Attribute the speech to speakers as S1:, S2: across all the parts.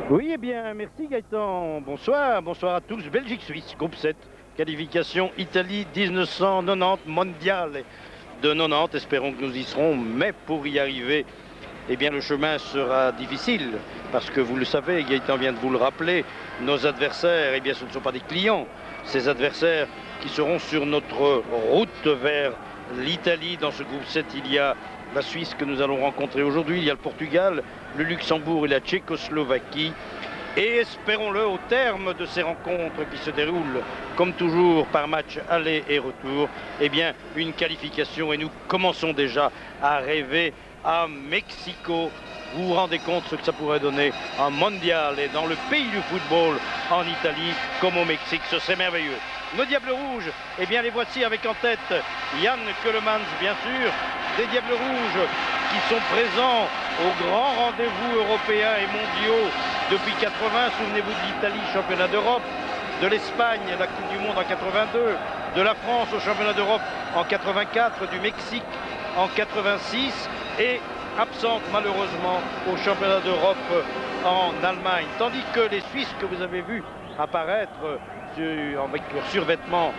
S1: Oui, eh bien, merci Gaëtan. Bonsoir, bonsoir à tous. Belgique-Suisse, groupe 7, qualification Italie 1990, mondial de 90. Espérons que nous y serons, mais pour y arriver, eh bien, le chemin sera difficile parce que vous le savez, Gaëtan vient de vous le rappeler, nos adversaires, eh bien, ce ne sont pas des clients. Ces adversaires qui seront sur notre route vers l'Italie. Dans ce groupe 7, il y a la Suisse que nous allons rencontrer aujourd'hui, il y a le Portugal, le Luxembourg et la Tchécoslovaquie. Et espérons-le, au terme de ces rencontres qui se déroulent, comme toujours, par match aller et retour, eh bien, une qualification. Et nous commençons déjà à rêver à Mexico. Vous vous rendez compte ce que ça pourrait donner un mondial et dans le pays du football en Italie comme au Mexique, ce serait merveilleux. Nos Diables Rouges, eh bien les voici avec en tête Jan Keulemans, bien sûr, des Diables Rouges qui sont présents aux grands rendez-vous européens et mondiaux depuis 80. Souvenez-vous de l'Italie, championnat d'Europe, de l'Espagne, la Coupe du Monde en 82, de la France au championnat d'Europe en 84, du Mexique en 86 et absente malheureusement au championnat d'Europe en Allemagne. Tandis que les Suisses que vous avez vus apparaître avec leurs survêtements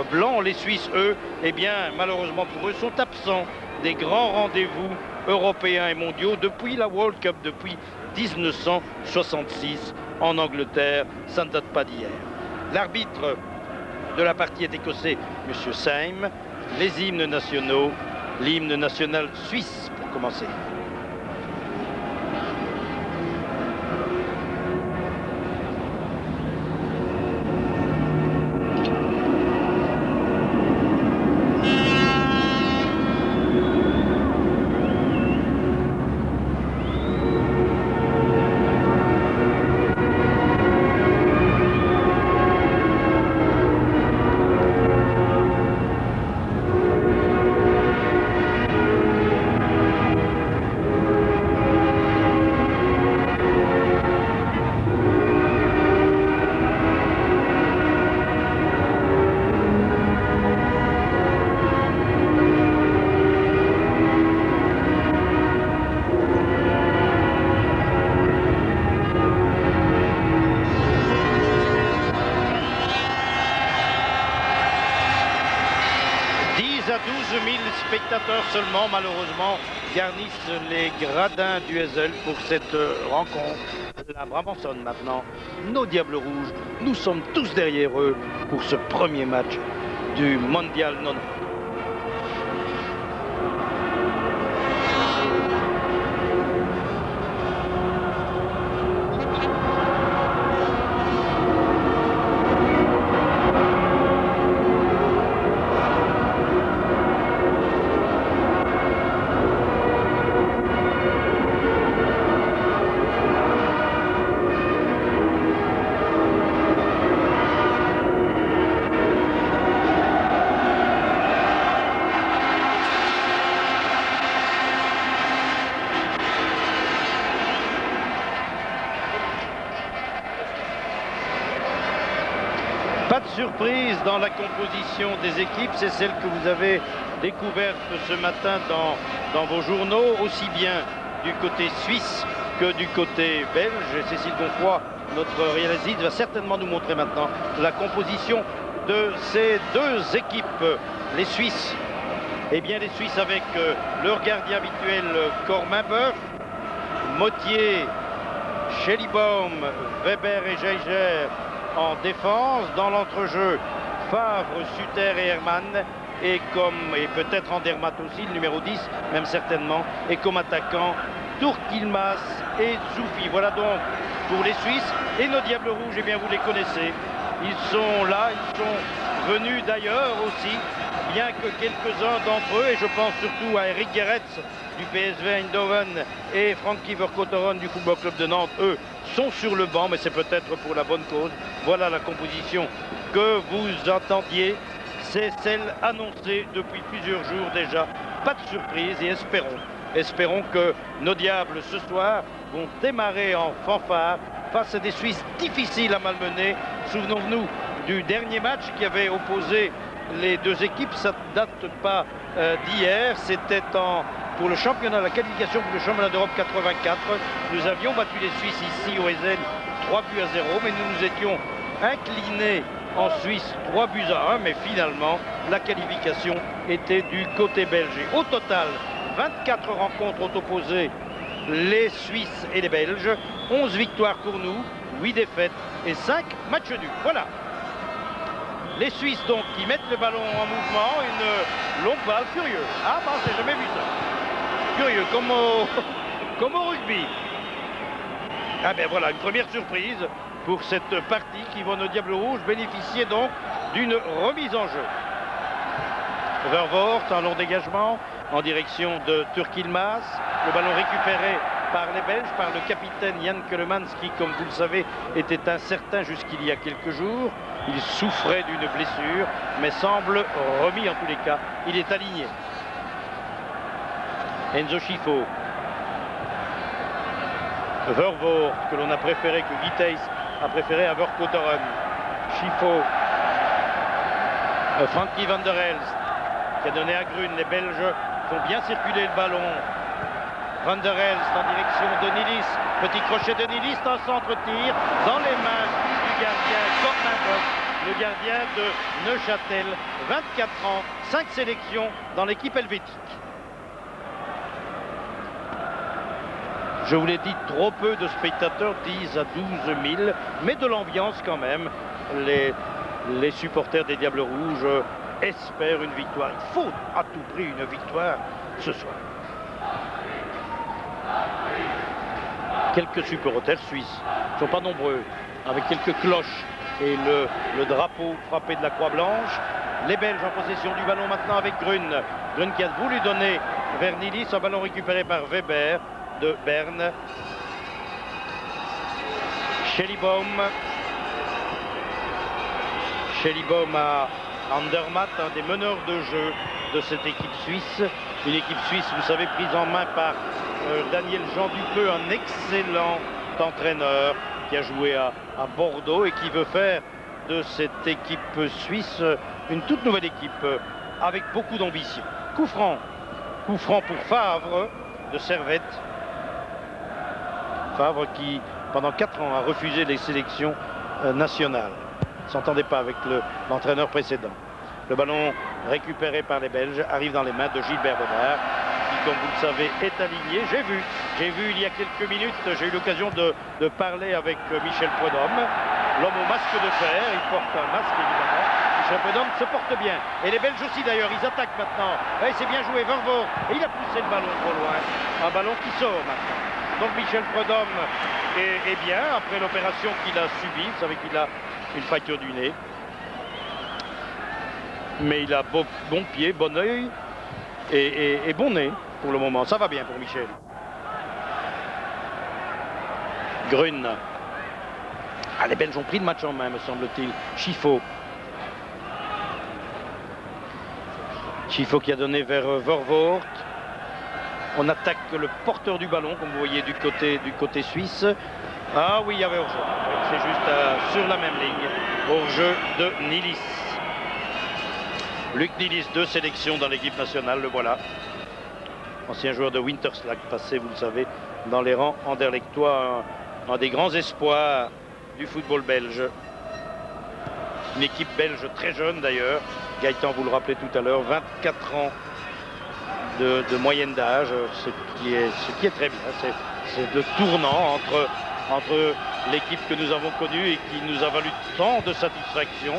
S1: blancs, les Suisses, eux, eh bien malheureusement pour eux, sont absents des grands rendez-vous européens et mondiaux depuis la World Cup, depuis 1966 en Angleterre. Ça ne date pas d'hier. L'arbitre de la partie est écossais, M. Syme. Les hymnes nationaux, l'hymne national suisse pour commencer. À 12 000 spectateurs seulement, malheureusement, garnissent les gradins du Heysel pour cette rencontre. La Brabançonne maintenant, nos Diables Rouges, nous sommes tous derrière eux pour ce premier match du Mondial 90. Pas de surprise dans la composition des équipes, c'est celle que vous avez découverte ce matin dans vos journaux, aussi bien du côté suisse que du côté belge. Et Cécile Gonfroy, notre réalisatrice, va certainement nous montrer maintenant la composition de ces deux équipes. Les Suisses, eh bien les Suisses avec leur gardien habituel Corminboeuf, Mottier, Schellibaum, Weber et Geiger en défense. Dans l'entrejeu, Favre, Suter et Hermann, et peut-être Andermatt aussi, le numéro 10, même certainement, et comme attaquant, Tourkilmas et Zoufi. Voilà donc pour les Suisses. Et nos Diables Rouges, eh bien vous les connaissez, ils sont là, ils sont venus d'ailleurs aussi, bien que quelques-uns d'entre eux, et je pense surtout à Eric Gerets du PSV Eindhoven et Frankie Vercotteren du Football Club de Nantes, eux, sont sur le banc, mais c'est peut-être pour la bonne cause. Voilà la composition que vous entendiez, c'est celle annoncée depuis plusieurs jours déjà. Pas de surprise et espérons que nos Diables ce soir vont démarrer en fanfare face à des Suisses difficiles à malmener. Souvenons-nous du dernier match qui avait opposé les deux équipes, ça ne date pas d'hier, c'était en pour le championnat, la qualification pour le championnat d'Europe 84. Nous avions battu les Suisses ici au Essen 3 buts à 0, mais nous nous étions inclinés en Suisse 3 buts à 1, mais finalement la qualification était du côté belge. Et au total, 24 rencontres ont opposé les Suisses et les Belges, 11 victoires pour nous, 8 défaites et 5 matchs nuls. Voilà. Les Suisses donc qui mettent le ballon en mouvement, une longue balle, curieux. Ah bah j'ai jamais vu ça. Curieux, comme au rugby. Ah ben voilà, une première surprise pour cette partie qui va nos Diables Rouges bénéficier donc d'une remise en jeu. Vervoort, un long dégagement en direction de Turk-Yilmaz. Le ballon récupéré par les Belges, par le capitaine Jan Keulemans qui, comme vous le savez, était incertain jusqu'il y a quelques jours. Il souffrait d'une blessure, mais semble remis en tous les cas. Il est aligné. Enzo Scifo. Vervoort, que l'on a préféré, que Guy Thys a préféré à Verkotteren. Scifo. Frankie van der Elst, qui a donné à Grune. Les Belges font bien circuler le ballon. Van der Elst en direction de Nilis. Petit crochet de Nilis, un centre-tir dans les mains du gardien Kornabos, le gardien de Neuchâtel. 24 ans, 5 sélections dans l'équipe helvétique. Je vous l'ai dit, trop peu de spectateurs, 10 à 12 000, mais de l'ambiance quand même. Les supporters des Diables Rouges espèrent une victoire. Il faut à tout prix une victoire ce soir. Quelques supporters suisses, ils ne sont pas nombreux, avec quelques cloches et le drapeau frappé de la croix blanche. Les Belges en possession du ballon maintenant avec Grune. Grune qui a voulu donner vers Nilis, un ballon récupéré par Weber de Berne. Schellibaum. Schellibaum à Andermatt, un des meneurs de jeu de cette équipe suisse. Une équipe suisse, vous savez, prise en main par Daniel Jean Dupeux, un excellent entraîneur qui a joué à Bordeaux et qui veut faire de cette équipe suisse une toute nouvelle équipe avec beaucoup d'ambition. Coup franc pour Favre de Servette. Favre qui, pendant 4 ans, a refusé les sélections nationales. Ne s'entendait pas avec l'entraîneur précédent. Le ballon récupéré par les Belges arrive dans les mains de Gilbert Bonnard, qui, comme vous le savez, est aligné. J'ai vu il y a quelques minutes, j'ai eu l'occasion de parler avec Michel Prudhomme, l'homme au masque de fer. Il porte un masque, évidemment. Michel Prudhomme se porte bien. Et les Belges aussi, d'ailleurs, ils attaquent maintenant. Et c'est bien joué, Vervoort. Et il a poussé le ballon trop loin. Un ballon qui sort maintenant. Donc Michel Prudhomme est bien après l'opération qu'il a subie. Vous savez qu'il a une fracture du nez. Mais il a bon pied, bon œil et bon nez pour le moment. Ça va bien pour Michel. Grune. Ah, les Belges ont pris le match en main, me semble-t-il. Scifo. Scifo qui a donné vers Vervoort. On attaque le porteur du ballon, comme vous voyez, du côté suisse. Ah oui, il y avait hors-jeu. C'est juste sur la même ligne. Hors-jeu de Nilis. Luc Nilis, 2 sélections dans l'équipe nationale, le voilà. Ancien joueur de Winterslag, passé, vous le savez, dans les rangs anderlechtois, un des grands espoirs du football belge. Une équipe belge très jeune d'ailleurs. Gaëtan, vous le rappelez tout à l'heure, 24 ans de moyenne d'âge, ce qui est très bien. C'est le tournant entre l'équipe que nous avons connue et qui nous a valu tant de satisfaction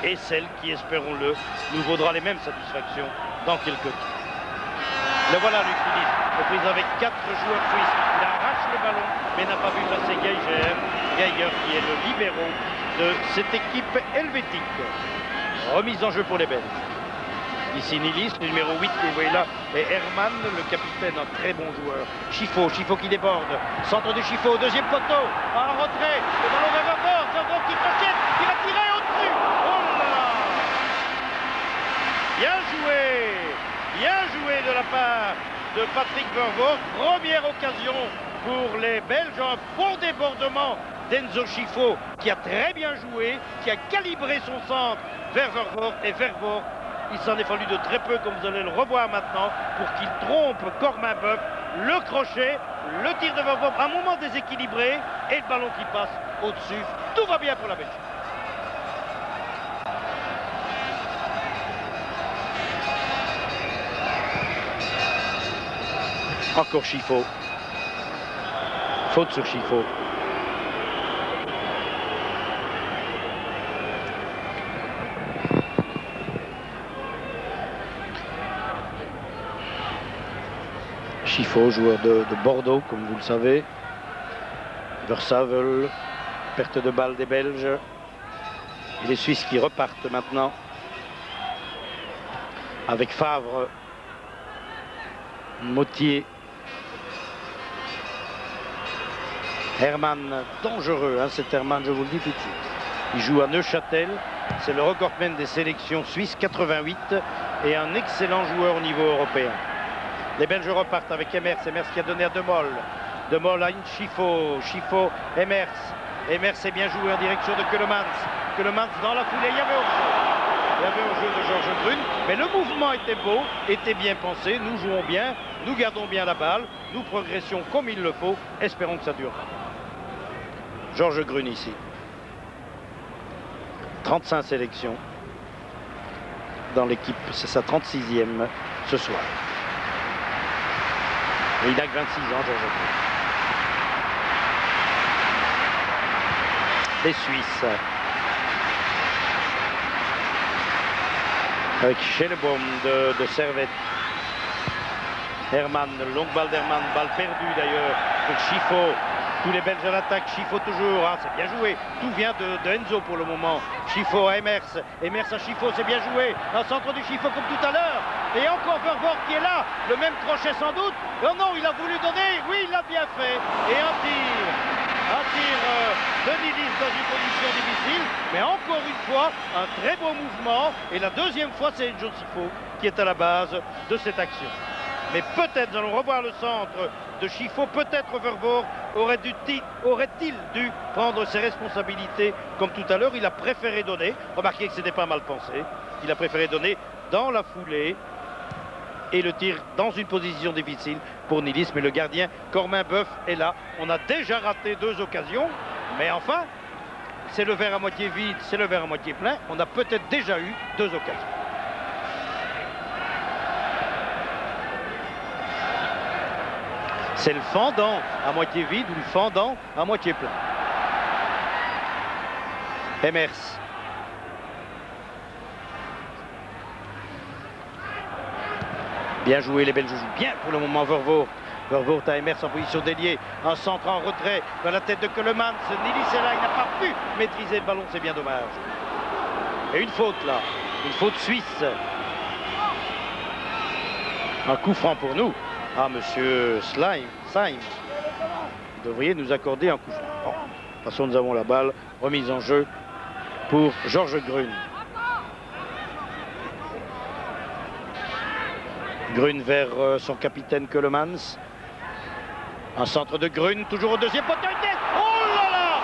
S1: et celle qui, espérons-le, nous vaudra les mêmes satisfactions dans quelques temps. Le voilà, Luc Nilis, reprise avec 4 joueurs suisses. Il arrache le ballon, mais n'a pas vu passer Geiger, qui est le libéro de cette équipe helvétique. Remise en jeu pour les Belges. Ici Nilis, le numéro 8 que vous voyez là, et Herman, le capitaine, un très bon joueur. Scifo qui déborde. Centre de Scifo, deuxième poteau. En retrait, le ballon vers Vervoort qui crochette, qui va tirer au-dessus. Oh là là! Bien joué de la part de Patrick Vervoort. Première occasion pour les Belges, un bon débordement d'Enzo Scifo qui a très bien joué, qui a calibré son centre vers Vervoort et Vervoort Il s'en est fallu de très peu, comme vous allez le revoir maintenant, pour qu'il trompe Corminboeuf. Le crochet, le tir de Vervoort, un moment déséquilibré et le ballon qui passe au-dessus. Tout va bien pour la Belgique. Encore Chiffaut. Faute sur Chiffaut. Chiffaut, joueur de Bordeaux, comme vous le savez. Versavel, perte de balle des Belges. Et les Suisses qui repartent maintenant avec Favre, Mottier, Herman, dangereux, hein, cet Herman, je vous le dis tout de suite. Il joue à Neuchâtel, c'est le recordman des sélections suisses, 88, et un excellent joueur au niveau européen. Les Belges repartent avec Emers qui a donné à De Mol. De Mol à Chiffaut, Chiffaut, Emers. Emers est bien joué en direction de Keulemans. Keulemans dans la foulée, il y avait hors-jeu. Il y avait hors-jeu de Georges Grune, mais le mouvement était beau, était bien pensé, nous jouons bien, nous gardons bien la balle, nous progressions comme il le faut, espérons que ça dure. Georges Grune ici. 35 sélections dans l'équipe, c'est sa 36e ce soir. Et il n'a que 26 ans, Georges Grune. Les Suisses. Avec Schellebaum de Servette. Herman, longue balle d'Herman, balle perdue d'ailleurs pour Chiffaut. Tous les Belges à l'attaque, Chiffaut toujours, ah, c'est bien joué. Tout vient de Enzo pour le moment. Chiffaut à Emers, Emers à Chiffaut, c'est bien joué. Un centre du Chiffaut comme tout à l'heure. Et encore Vervoort qui est là, le même crochet sans doute. Oh non, il a voulu donner, oui, il l'a bien fait. Et un tir de Nilis dans une position difficile. Mais encore une fois, un très beau mouvement. Et la deuxième fois, c'est Enzo Chiffaut qui est à la base de cette action. Mais peut-être, nous allons revoir le centre de Chiffaut, peut-être Vervoort aurait-il dû prendre ses responsabilités comme tout à l'heure. Il a préféré donner, remarquez que c'était pas mal pensé, il a préféré donner dans la foulée et le tir dans une position difficile pour Nilis. Mais le gardien Corminboeuf est là. On a déjà raté 2 occasions, mais enfin, c'est le verre à moitié vide, c'est le verre à moitié plein. On a peut-être déjà eu 2 occasions. C'est le fendant à moitié vide ou le fendant à moitié plein. Emers. Bien joué, les Belges jouent bien pour le moment. Vervoort. Vervoort à Emers en position d'ailier. Un centre en retrait dans la tête de Keulemans. Nilis est là, il n'a pas pu maîtriser le ballon, c'est bien dommage. Et une faute là, une faute suisse. Un coup franc pour nous. Ah, monsieur Syme, vous devriez nous accorder un coup franc. Bon, de toute façon, nous avons la balle. Remise en jeu pour Georges Grune. Grune vers son capitaine Keulemans. Un centre de Grune, toujours au deuxième poteau. Oh là là!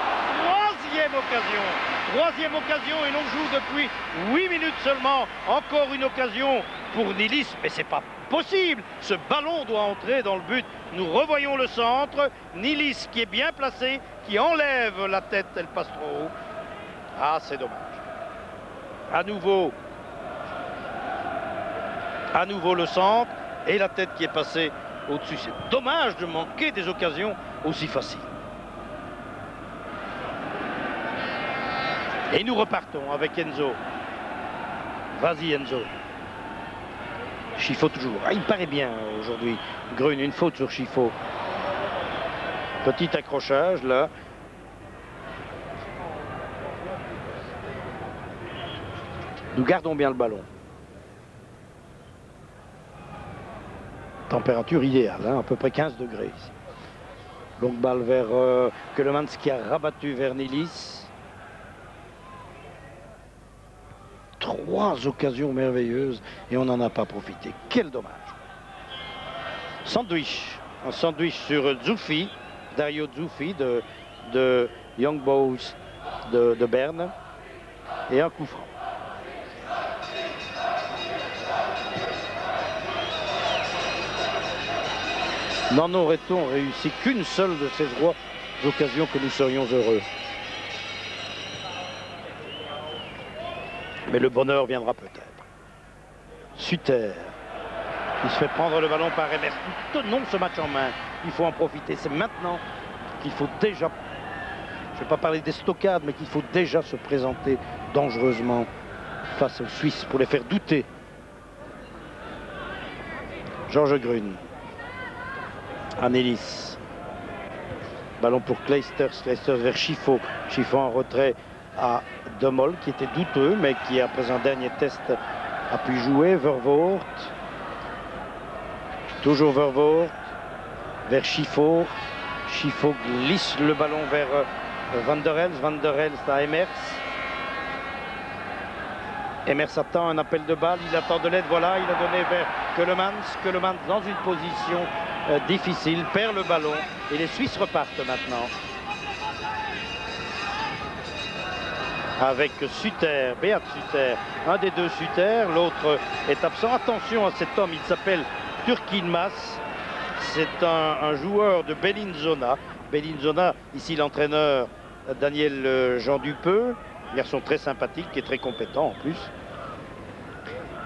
S1: Troisième occasion et l'on joue depuis 8 minutes seulement. Encore une occasion pour Nilis, mais c'est pas possible. Ce ballon doit entrer dans le but. Nous revoyons le centre. Nilis qui est bien placé, qui enlève la tête, elle passe trop haut. Ah, c'est dommage. À nouveau le centre et la tête qui est passée au-dessus. C'est dommage de manquer des occasions aussi faciles. Et nous repartons avec Enzo. Vas-y Enzo. Chiffaut toujours. Ah, il paraît bien aujourd'hui. Grune, une faute sur Chiffaut. Petit accrochage là. Nous gardons bien le ballon. Température idéale, hein, à peu près 15 degrés ici. Longue balle vers Keulemans qui a rabattu vers Nilis. 3 occasions merveilleuses et on n'en a pas profité. Quel dommage. Sandwich. Un sandwich sur Zoufi, Dario Zoufi de Young Boys de Berne. Et un coup franc. N'en aurait-on réussi qu'une seule de ces 3 occasions que nous serions heureux. Mais le bonheur viendra peut-être. Sutter, qui se fait prendre le ballon par Emers. Nous tenons ce match en main. Il faut en profiter. C'est maintenant qu'il faut déjà, je ne vais pas parler des stockades, mais qu'il faut déjà se présenter dangereusement face aux Suisses pour les faire douter. Georges Grün. Anélis. Ballon pour Kleisters. Kleisters vers Chifo. Chifo en retrait à De Mol, qui était douteux, mais qui, après un dernier test, a pu jouer. Vervoort. Toujours Vervoort. Vers Chifo. Chifo glisse le ballon vers Van der Elst. Van der Elst à Emers. Emers attend un appel de balle, il attend de l'aide, voilà, il a donné vers Keulemans. Keulemans dans une position difficile, perd le ballon et les Suisses repartent maintenant. Avec Sutter, Beat Sutter, un des 2 Sutter, l'autre est absent. Attention à cet homme, il s'appelle Turk Yilmaz, c'est un joueur de Bellinzona. Bellinzona, ici l'entraîneur Daniel Jean Dupeux, garçon très sympathique et très compétent en plus.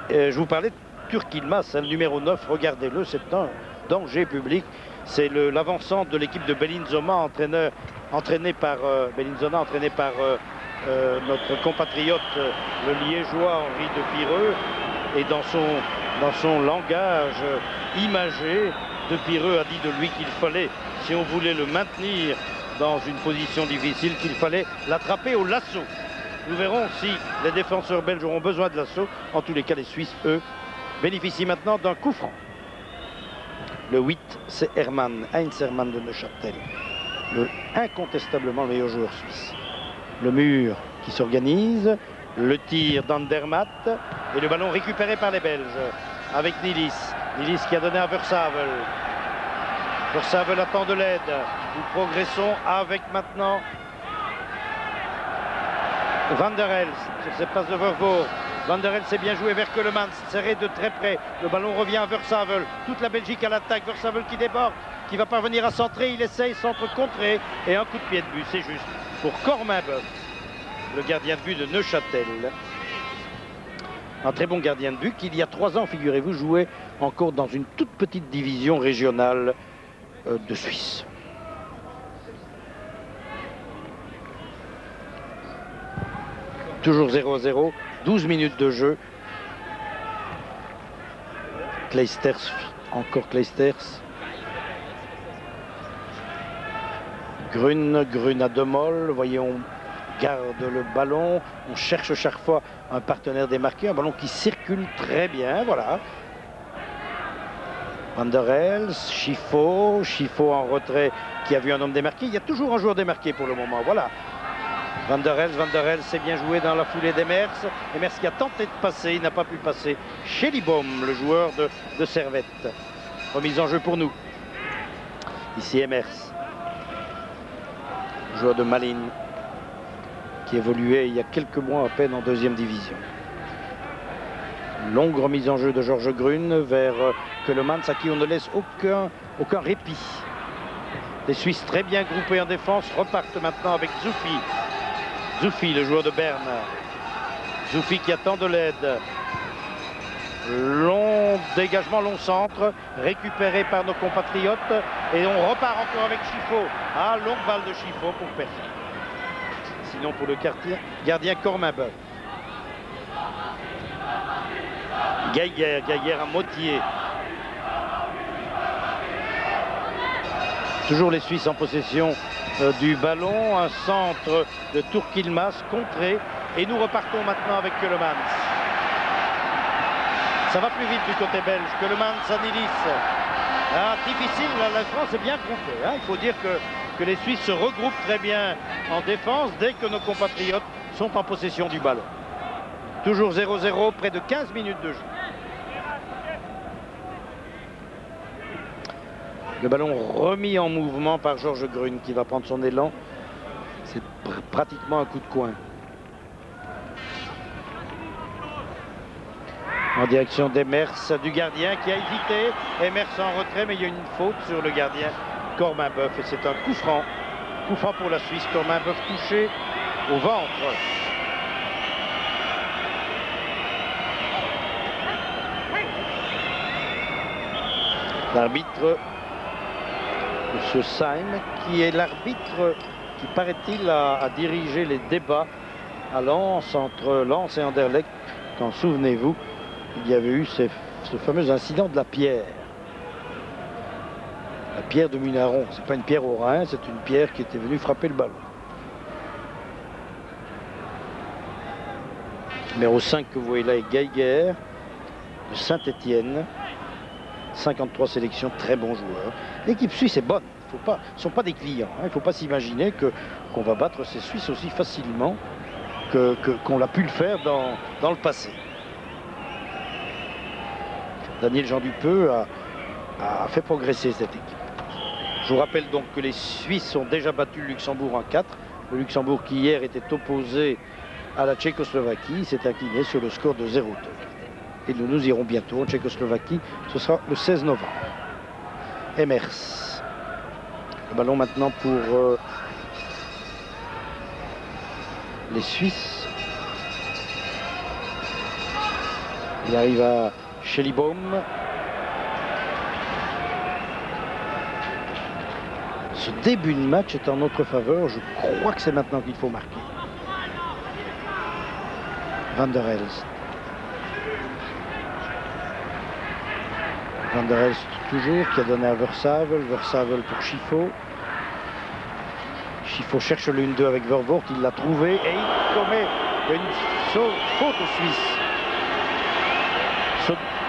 S1: Je vous parlais de Turk Yilmaz, le numéro 9, regardez-le, c'est un danger public. C'est l'avancante de l'équipe de Bellinzona, entraîné par notre compatriote, le Liégeois Henri de Pireux. Et dans son langage imagé, de Pireux a dit de lui qu'il fallait, si on voulait le maintenir dans une position difficile, qu'il fallait l'attraper au lasso. Nous verrons si les défenseurs belges auront besoin de l'assaut. En tous les cas, les Suisses, eux, bénéficient maintenant d'un coup franc. Le 8, c'est Hermann, Heinz Hermann de Neuchâtel. Incontestablement le meilleur joueur suisse. Le mur qui s'organise, le tir d'Andermatt et le ballon récupéré par les Belges avec Nilis. Nilis qui a donné à Versavel. Versavel attend de l'aide. Nous progressons avec maintenant Van der Elst sur cette passe de Vervoort. Van der Elst s'est bien joué vers Keulemans, serré de très près. Le ballon revient à Versavel. Toute la Belgique à l'attaque. Versavel qui déborde, qui va parvenir à centrer. Il essaye, centre contré et un coup de pied de but. C'est juste pour Corminboeuf, le gardien de but de Neuchâtel. Un très bon gardien de but qui, il y a 3 ans, figurez-vous, jouait encore dans une toute petite division régionale de Suisse. Toujours 0-0, 12 minutes de jeu. Kleisters, encore Kleisters. Grün à De Mol. Voyez, on garde le ballon. On cherche chaque fois un partenaire démarqué. Un ballon qui circule très bien, voilà. Van der Elst, Chifo en retrait qui a vu un homme démarqué. Il y a toujours un joueur démarqué pour le moment, voilà. Van der Elst s'est bien joué dans la foulée d'Emers. Emers qui a tenté de passer, il n'a pas pu passer. Schellibaum, le joueur de Servette. Remise en jeu pour nous. Ici Emers. Joueur de Malines qui évoluait il y a quelques mois à peine en 2e division. Longue remise en jeu de Georges Grün vers Keulemans, à qui on ne laisse aucun répit. Les Suisses très bien groupés en défense repartent maintenant avec Zoufi. Zoufi, le joueur de Berne. Zoufi qui attend de l'aide. Long dégagement, long centre, récupéré par nos compatriotes. Et on repart encore avec Chifo. Ah, longue balle de Chifo pour personne. Sinon pour le gardien Corminboeuf. Geiger à Motier. Toujours les Suisses en possession du ballon. Un centre de Turk Yilmaz contré. Et nous repartons maintenant avec Keulemans. Ça va plus vite du côté belge. Keulemans à Nilis. Ah, difficile, la France est bien groupée. Hein. Il faut dire que les Suisses se regroupent très bien en défense dès que nos compatriotes sont en possession du ballon. Toujours 0-0, près de 15 minutes de jeu. Le ballon remis en mouvement par Georges Grün qui va prendre son élan. C'est pratiquement un coup de coin. En direction d'Emers, du gardien qui a hésité. Emers en retrait, mais il y a une faute sur le gardien Corminboeuf. Et c'est un coup franc. Coup franc pour la Suisse. Corminboeuf touché au ventre. L'arbitre, M. Syme, qui est l'arbitre qui, paraît-il, a dirigé les débats à Lens, entre Lens et Anderlecht, quand, souvenez-vous, il y avait eu ce fameux incident de la pierre. La pierre de Munaron, c'est pas une pierre au rein, c'est une pierre qui était venue frapper le ballon. Numéro 5 que vous voyez là est Geiger, de Saint-Étienne. 53 sélections, très bon joueur. L'équipe suisse est bonne, ce ne sont pas des clients. Il ne faut pas s'imaginer qu'on va battre ces Suisses aussi facilement qu'on l'a pu le faire dans le passé. Daniel Jean Dupeux a fait progresser cette équipe. Je vous rappelle donc que les Suisses ont déjà battu le Luxembourg en 4. Le Luxembourg qui hier était opposé à la Tchécoslovaquie s'est incliné sur le score de 0-2. Et nous irons bientôt en Tchécoslovaquie, ce sera le 16 novembre. Emers. Le ballon maintenant pour les Suisses. Il arrive à Schellibaum. Ce début de match est en notre faveur. Je crois que c'est maintenant qu'il faut marquer. Van der Elst. Van der Elst toujours, qui a donné à Versavel. Versavel pour Schifo. Schifo cherche le 1-2 avec Vervoort. Il l'a trouvé et il commet une faute suisse.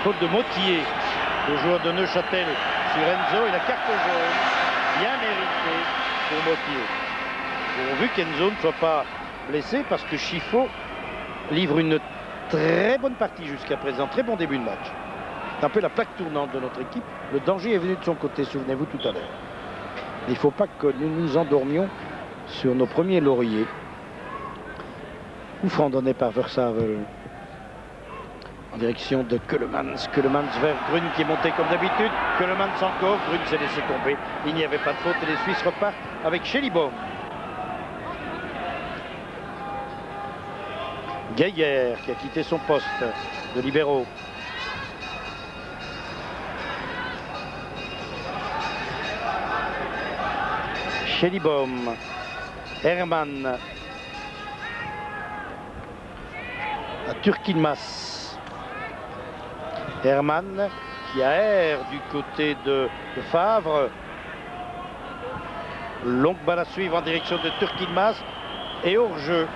S1: Faute de Mottier, le joueur de Neuchâtel sur Enzo. Et la carte jaune, bien méritée pour Mottier. Pourvu qu'Enzo ne soit pas blessé parce que Schifo livre une très bonne partie jusqu'à présent. Très bon début de match. C'est un peu la plaque tournante de notre équipe. Le danger est venu de son côté, souvenez-vous tout à l'heure. Il ne faut pas que nous nous endormions sur nos premiers lauriers. Coup franc donné par Versavel en direction de Keulemans. Keulemans vers Grun qui est monté comme d'habitude. Keulemans encore. Grun s'est laissé tomber. Il n'y avait pas de faute et les Suisses repartent avec Schellibaum. Geiger qui a quitté son poste de libéraux. Schellibaum, Hermann, à Turkinmas. Hermann qui aère du côté de Favre. Longue balle à suivre en direction de Turkinmas et hors-jeu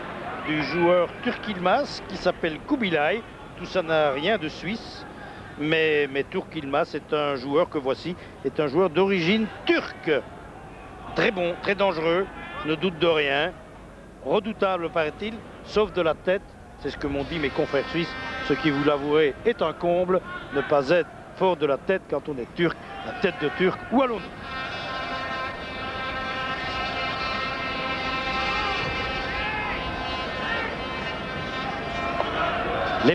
S1: du joueur Turkinmas qui s'appelle Kubilay. Tout ça n'a rien de suisse, mais Turkinmas est un joueur que voici, est un joueur d'origine turque. Très bon, très dangereux, ne doute de rien, redoutable paraît-il, sauf de la tête, c'est ce que m'ont dit mes confrères suisses, ce qui vous l'avouerez est un comble, ne pas être fort de la tête quand on est turc, la tête de turc, où allons-nous? Les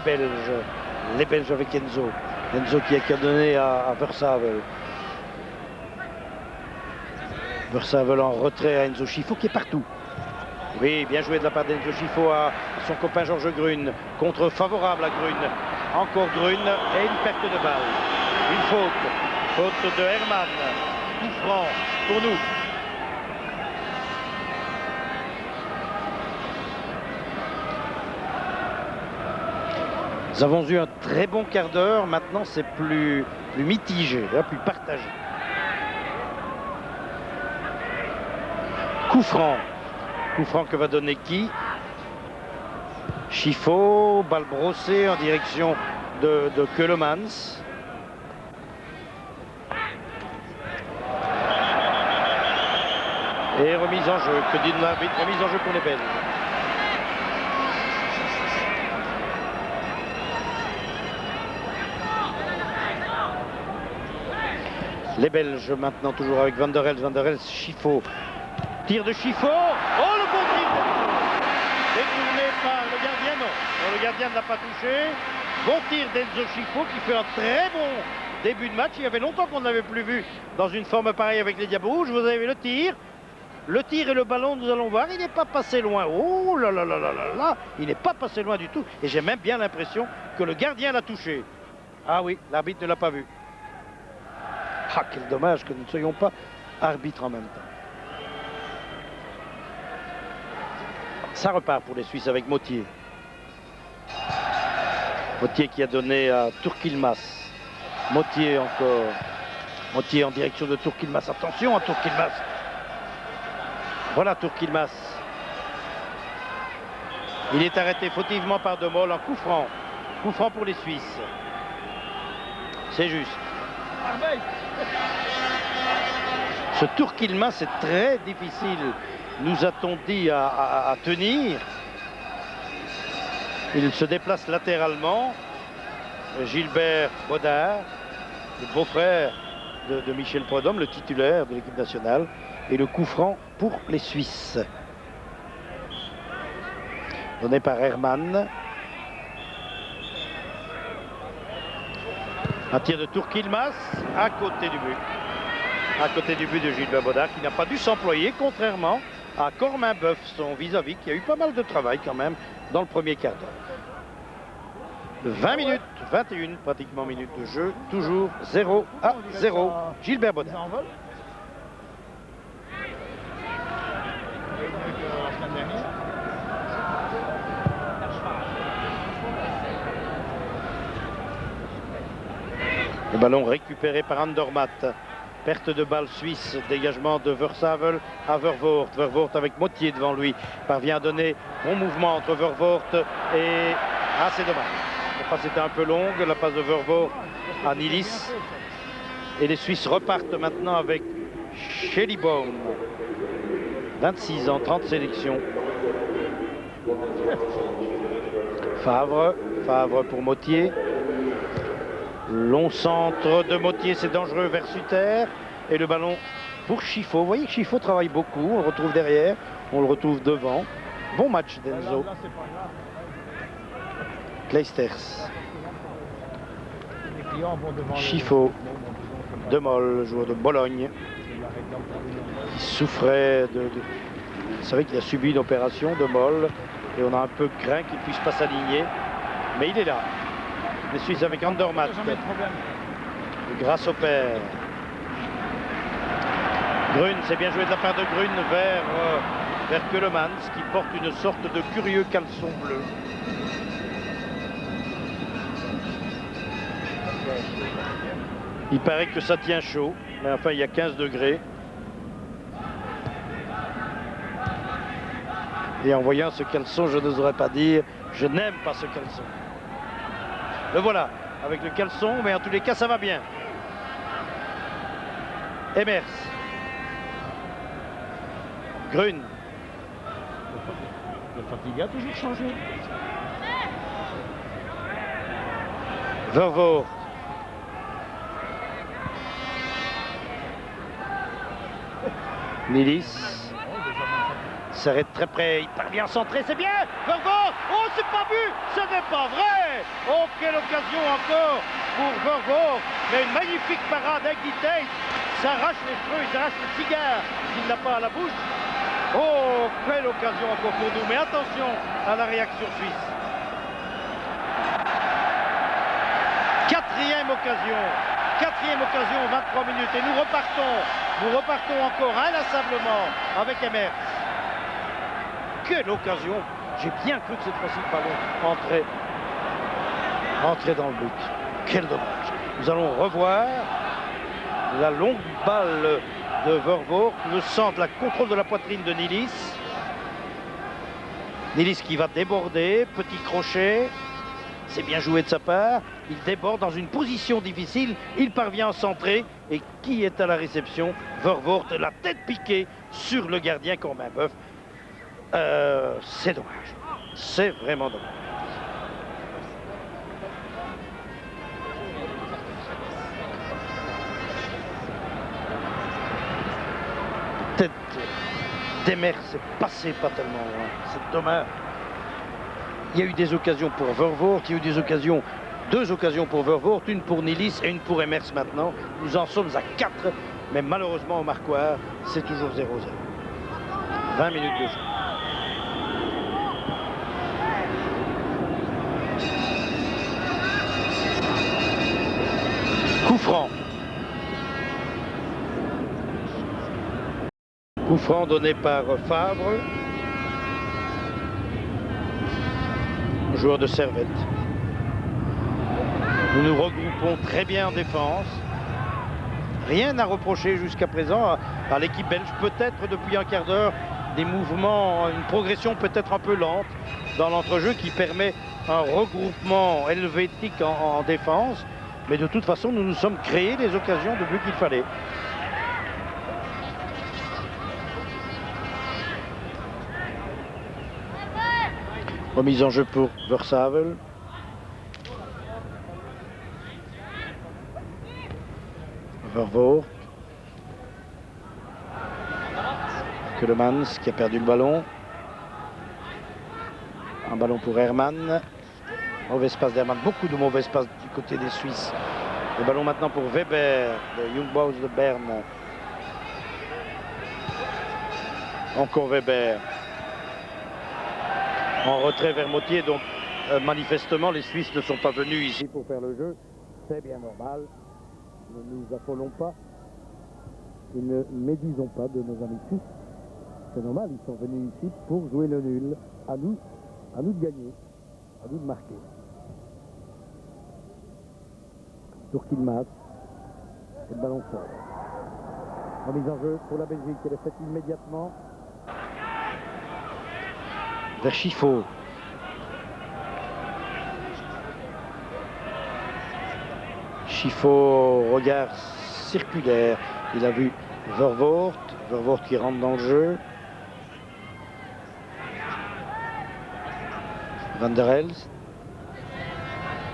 S1: Belges avec Enzo, Enzo qui a donné à Versavel. Versavel en retrait à Enzo Schifo qui est partout. Oui, bien joué de la part d'Enzo Schifo à son copain Georges Grun. Contre favorable à Grun. Encore Grun et une perte de balle. Une faute. Faute de Hermann. Coup franc pour nous. Nous avons eu un très bon quart d'heure. Maintenant, c'est plus mitigé, plus partagé. Coup franc. Coup franc que va donner qui? Schifo, balle brossée en direction de Keulemans. Et remise en jeu. Que dit l'arbitre? Remise en jeu pour les Belges. Les Belges maintenant toujours avec Van der Elst, Schifo. Tir de Schifo. Oh, le bon tir! Détourné par le gardien, non. Le gardien ne l'a pas touché. Bon tir d'Enzo Scifo qui fait un très bon début de match. Il y avait longtemps qu'on ne l'avait plus vu dans une forme pareille avec les Diables Rouges. Vous avez le tir. Le tir et le ballon, nous allons voir. Il n'est pas passé loin. Oh là là là là là là. Il n'est pas passé loin du tout. Et j'ai même bien l'impression que le gardien l'a touché. Ah oui, l'arbitre ne l'a pas vu. Ah, quel dommage que nous ne soyons pas arbitres en même temps. Ça repart pour les Suisses avec Mottier. Mottier qui a donné à Tourquilmas. Mottier encore. Mottier en direction de Tourquilmas. Attention à Tourquilmas. Voilà Tourquilmas. Il est arrêté fautivement par De Mol en coup franc. Coup franc pour les Suisses. C'est juste. Ce Tourquilmas est très difficile, nous a-t-on dit, à tenir. Il se déplace latéralement. Gilbert Baudard, le beau-frère de Michel Prudhomme, le titulaire de l'équipe nationale. Et le coup franc pour les Suisses. Donné par Hermann. Un tir de Tourquilmas à côté du but. À côté du but de Gilbert Baudard qui n'a pas dû s'employer, contrairement à Corminboeuf, son vis-à-vis, qui a eu pas mal de travail quand même dans le premier quart d'heure. 20 minutes, 21 pratiquement minutes de jeu, toujours 0-0. Gilbert Baudard. Le ballon récupéré par Andermatt. Perte de balle suisse, dégagement de Versavel à Vervoort. Vervoort avec Mottier devant lui. Parvient à donner bon mouvement entre Vervoort et... Ah, c'est dommage. La passe était un peu longue. La passe de Vervoort à Nilis. Et les Suisses repartent maintenant avec Schellibaum. 26 ans, 30 sélections. Favre pour Mottier. Long centre de Mottier, c'est dangereux vers Sutter. Et le ballon pour Scifo. Vous voyez que Scifo travaille beaucoup. On le retrouve derrière, on le retrouve devant. Bon match d'Enzo. Kleisters. Scifo. De Mol, joueur de Bologne. Qui souffrait de... Vous savez qu'il a subi une opération de Mol. Et on a un peu craint qu'il ne puisse pas s'aligner. Mais il est là. Les Suisses avec Andermatt. Grâce au père. Grun, c'est bien joué de la part de Grun vers Keulemans qui porte une sorte de curieux caleçon bleu. Il paraît que ça tient chaud, mais enfin il y a 15 degrés. Et en voyant ce caleçon, je n'oserais pas dire je n'aime pas ce caleçon. Le voilà, avec le caleçon, mais en tous les cas, ça va bien. Emers. Grun.
S2: Le Fatiga a toujours changé.
S1: Vervoort. Nilis. S'arrête très près, il parvient à centrer, c'est bien. Vervoort. Oh, c'est pas vu, ce n'est pas vrai. Oh, quelle occasion encore pour Vervoort. Mais une magnifique parade d'Aguitaï. S'arrache les cheveux, il s'arrache le cigare qu'il n'a pas à la bouche. Oh, quelle occasion encore pour nous. Mais attention à la réaction suisse. Quatrième occasion, 23 minutes. Et nous repartons encore inlassablement avec Emers. Quelle occasion. J'ai bien cru que cette fois-ci le ballon entrait dans le but. Quel dommage. Nous allons revoir la longue balle de Vervoort, le centre, la contrôle de la poitrine de Nilis. Nilis qui va déborder, petit crochet. C'est bien joué de sa part. Il déborde dans une position difficile. Il parvient à centrer. Et qui est à la réception? Vervoort, la tête piquée sur le gardien Corminboeuf. C'est dommage. C'est vraiment dommage. Tête d'Emers, c'est passé pas tellement loin. C'est dommage. Il y a eu des occasions pour Vervoort, il y a eu des occasions 2 occasions pour Vervoort, une pour Nilis et une pour Emers maintenant. Nous en sommes à 4, mais malheureusement au marquoir, c'est toujours 0-0. 20 minutes de jeu. Coup franc. Coup franc donné par Favre, joueur de Servette. Nous nous regroupons très bien en défense. Rien à reprocher jusqu'à présent à l'équipe belge. Peut-être depuis un quart d'heure, des mouvements, une progression peut-être un peu lente dans l'entrejeu qui permet un regroupement helvétique en défense. Mais de toute façon, nous nous sommes créés les occasions de but qu'il fallait. Remise en jeu pour Versavel. Vervoort. Keulemans qui a perdu le ballon. Un ballon pour Hermann. Mauvaise passe d'Hermann. Beaucoup de mauvaises passes du côté des Suisses. Le ballon maintenant pour Weber de Young Boys de Berne. Encore Weber. En retrait vers Mottier, donc manifestement les Suisses ne sont pas venus ici pour faire le jeu. C'est bien normal. Ne nous affolons pas et ne médisons pas de nos amis suisses. C'est normal, ils sont venus ici pour jouer le nul. À nous de gagner, à nous de marquer. Tourkilmas et le ballon sort. Remise en jeu pour la Belgique, elle est faite immédiatement vers Chiffaut. Chiffaut, regard circulaire. Il a vu Vervoort. Vervoort qui rentre dans le jeu. Van der Elst.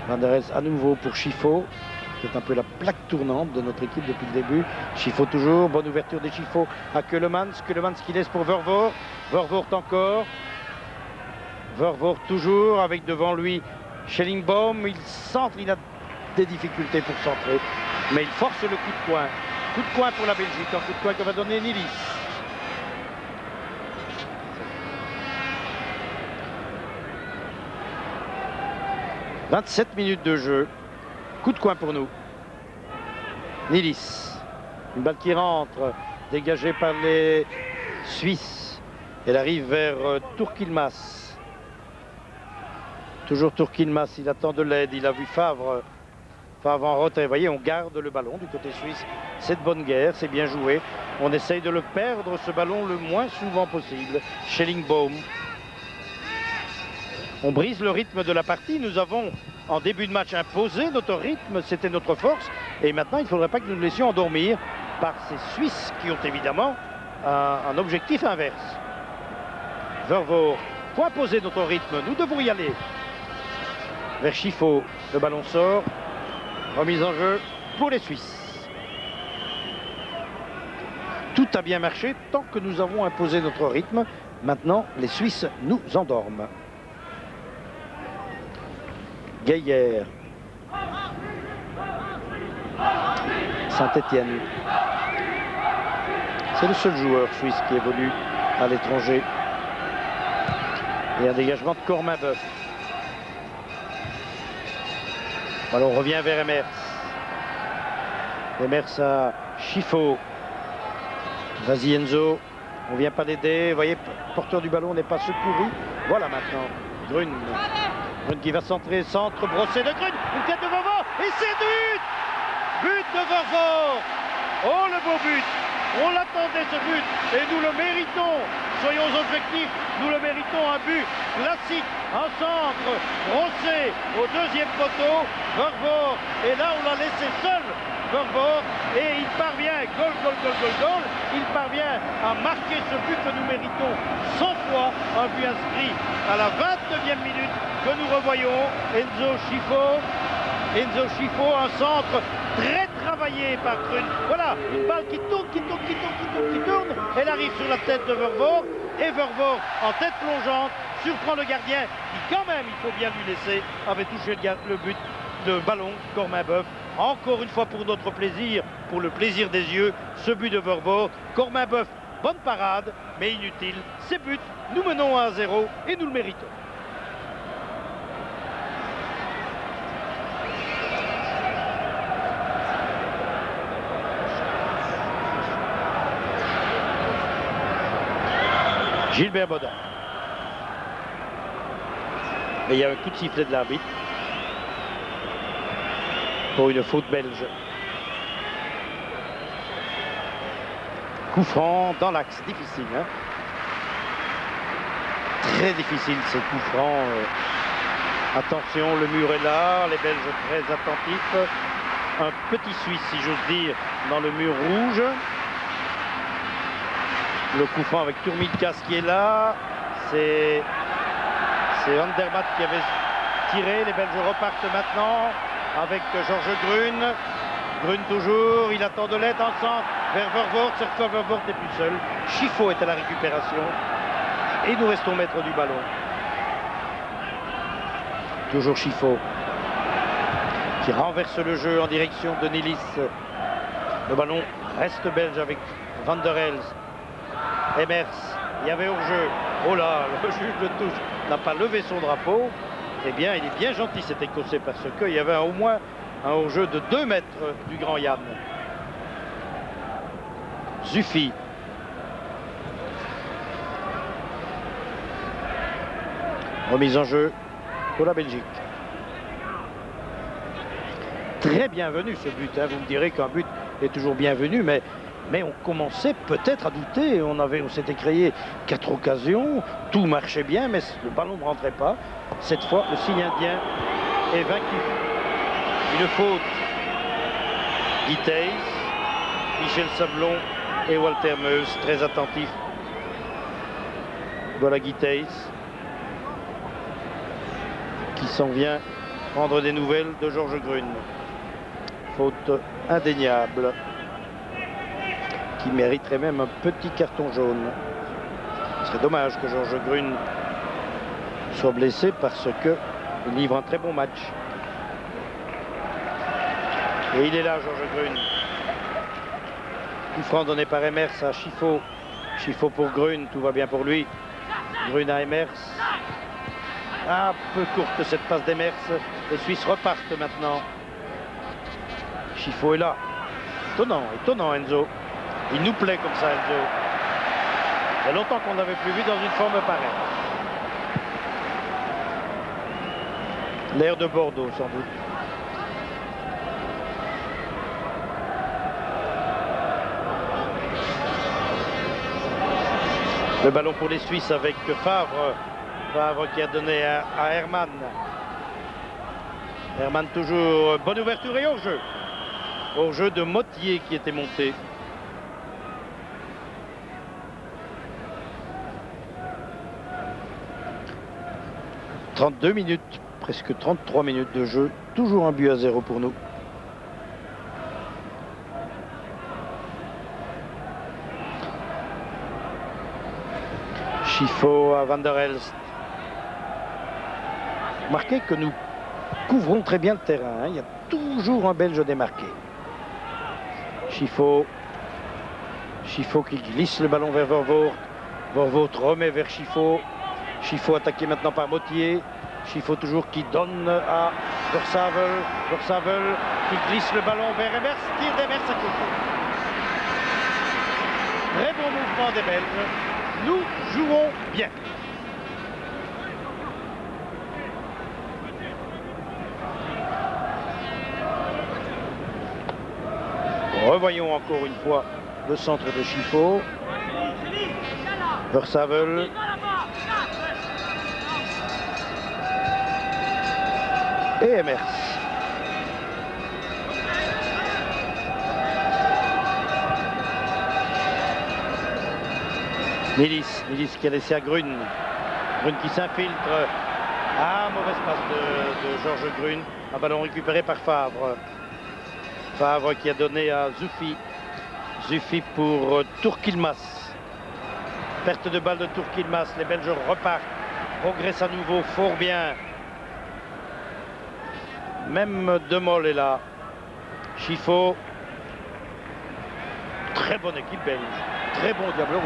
S1: Van der Elst à nouveau pour Chiffaut. C'est un peu la plaque tournante de notre équipe depuis le début. Chiffaut toujours. Bonne ouverture des Chiffaut à Keulemans. Keulemans qui laisse pour Vervoort. Vervoort encore. Vervoort toujours avec devant lui Schellingbaum. Il centre, il a des difficultés pour centrer, mais il force le coup de coin. Coup de coin pour la Belgique, un coup de coin que va donner Nilis. « 27 minutes de jeu. Coup de coin pour nous. Nilis. Une balle qui rentre, dégagée par les Suisses. Elle arrive vers Tourkilmas. Toujours Tourkilmas, il attend de l'aide. Il a vu Favre. Favre en retrait. Vous voyez, on garde le ballon du côté suisse. C'est de bonne guerre, c'est bien joué. On essaye de le perdre, ce ballon, le moins souvent possible. Schellingbaum. On brise le rythme de la partie. Nous avons, en début de match, imposé notre rythme. C'était notre force. Et maintenant, il ne faudrait pas que nous nous laissions endormir par ces Suisses qui ont évidemment un objectif inverse. Vervoort. Faut imposer notre rythme. Nous devons y aller. Vers Chiffaut. Le ballon sort. Remise en jeu pour les Suisses. Tout a bien marché tant que nous avons imposé notre rythme. Maintenant, les Suisses nous endorment. Gaillère. Saint-Étienne. C'est le seul joueur suisse qui évolue à l'étranger. Et un dégagement de Corminboeuf. Alors on revient vers Emers. Emers à Chiffaut. Vas-y Enzo. On ne vient pas l'aider. Vous voyez, porteur du ballon n'est pas secouru. Voilà maintenant. Grune. Grune qui va centrer. Centre brossé de Grune. Une tête de Vervoort. Et c'est but. But de Vervoort. Oh le beau but. On l'attendait ce but. Et nous le méritons. Soyons objectifs. Nous le méritons. Un but classique. Un centre brossé au deuxième poteau. Vervoort. Et là on l'a laissé seul. Vervoort. Et il parvient. Goal, goal, goal, goal, goal. Il parvient à marquer ce but que nous méritons 100 fois. Un but inscrit à la 29e minute que nous revoyons. Enzo Chiffaut. Enzo Chiffaut, un centre très travaillé par Grune. Voilà, une balle qui tourne, qui tourne, qui tourne, qui tourne, qui tourne. Elle arrive sur la tête de Vervoort. Et Vervoort, en tête plongeante, surprend le gardien qui, quand même, il faut bien lui laisser, avait touché le but de ballon, Corminboeuf. Encore une fois pour notre plaisir, pour le plaisir des yeux, ce but de Vervoort. Corminboeuf, bonne parade, mais inutile. C'est but, nous menons 1-0 et nous le méritons. Gilbert Bodin. Et il y a un coup de sifflet de l'arbitre pour une faute belge. Coup franc dans l'axe, difficile. Hein, très difficile ces coups francs. Attention, le mur est là, les Belges très attentifs. Un petit Suisse, si j'ose dire, dans le mur rouge. Le coup franc avec Tourmilkas qui est là. C'est Andermatt qui avait tiré. Les Belges repartent maintenant avec Georges Grune. Grune toujours, il attend de l'aide en centre vers Vervoort. Cette fois, Vervoort n'est plus seul. Chiffot est à la récupération. Et nous restons maîtres du ballon. Toujours Chiffot qui renverse le jeu en direction de Nilis. Le ballon reste belge avec Van der Elst. Emers, il y avait hors-jeu. Oh là, le juge de touche n'a pas levé son drapeau. Eh bien, il est bien gentil cet Écossais parce qu'il y avait au moins un hors-jeu de 2 mètres du grand Yann. Zuffi. Remise en jeu pour la Belgique. Très bienvenu ce but. Hein. Vous me direz qu'un but est toujours bienvenu, mais on commençait peut-être à douter. On s'était créé 4 occasions, tout marchait bien, mais le ballon ne rentrait pas. Cette fois, le signe indien est vaincu. Une faute. Guy Thys, Michel Sablon et Walter Meus, très attentifs. Voilà Guy Thys qui s'en vient prendre des nouvelles de Georges Grune. Faute indéniable qui mériterait même un petit carton jaune. Ce serait dommage que Georges Grune soit blessé parce qu'il livre un très bon match. Et il est là, Georges Grune. Coup franc donné par Emers à Chiffot. Chiffot pour Grune, tout va bien pour lui. Grune à Emers. Un peu courte cette passe d'Emers. Les Suisses repartent maintenant. Chiffot est là. Étonnant, étonnant Enzo. Il nous plaît comme ça, Enzo. Il y a longtemps qu'on n'avait plus vu dans une forme pareille. L'air de Bordeaux, sans doute. Le ballon pour les Suisses avec Favre. Favre qui a donné à Hermann. Hermann toujours. Bonne ouverture et hors-jeu. Hors-jeu de Mottier qui était monté. « 32 minutes, presque 33 minutes de jeu. Toujours un but à 0 pour nous. Chiffot à Van der Elst. Remarquez que nous couvrons très bien le terrain. Hein. Il y a toujours un Belge démarqué. Chiffot. Chiffot qui glisse le ballon vers Vervoort. Vervoort remet vers Chiffot. Chiffot attaqué maintenant par Mottier. Chiffot toujours qui donne à Versavel. Versavel qui glisse le ballon vers Emers. Tire d'Emers à côté. Très bon mouvement des Belges. Nous jouons bien. Revoyons encore une fois le centre de Chiffot. Versavel. Et Emers. Nilis qui a laissé à Grune. Grune qui s'infiltre. Ah, mauvaise passe de Georges Grune. Un ballon récupéré par Favre. Favre qui a donné à Zuffi. Zuffi pour Tourquilmas. Perte de balle de Tourquilmas. Les Belges repartent. Progressent à nouveau fort bien. Même Demol est là. Chifo. Très bonne équipe belge. Très bon Diable Rouge.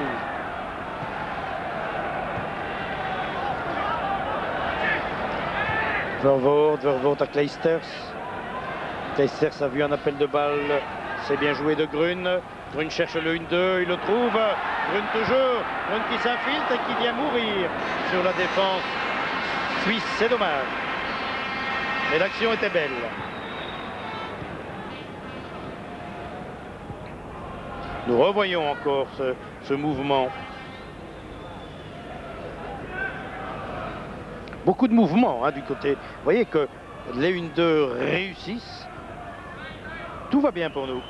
S1: Vervoort à Kleisters. Kleisters a vu un appel de balle. C'est bien joué de Grun. Grun cherche le 1-2, il le trouve. Grun toujours. Grun qui s'infiltre et qui vient mourir sur la défense suisse. C'est dommage. Mais l'action était belle. Nous revoyons encore ce mouvement. Beaucoup de mouvements du côté. Vous voyez que les 1-2 réussissent. Tout va bien pour nous.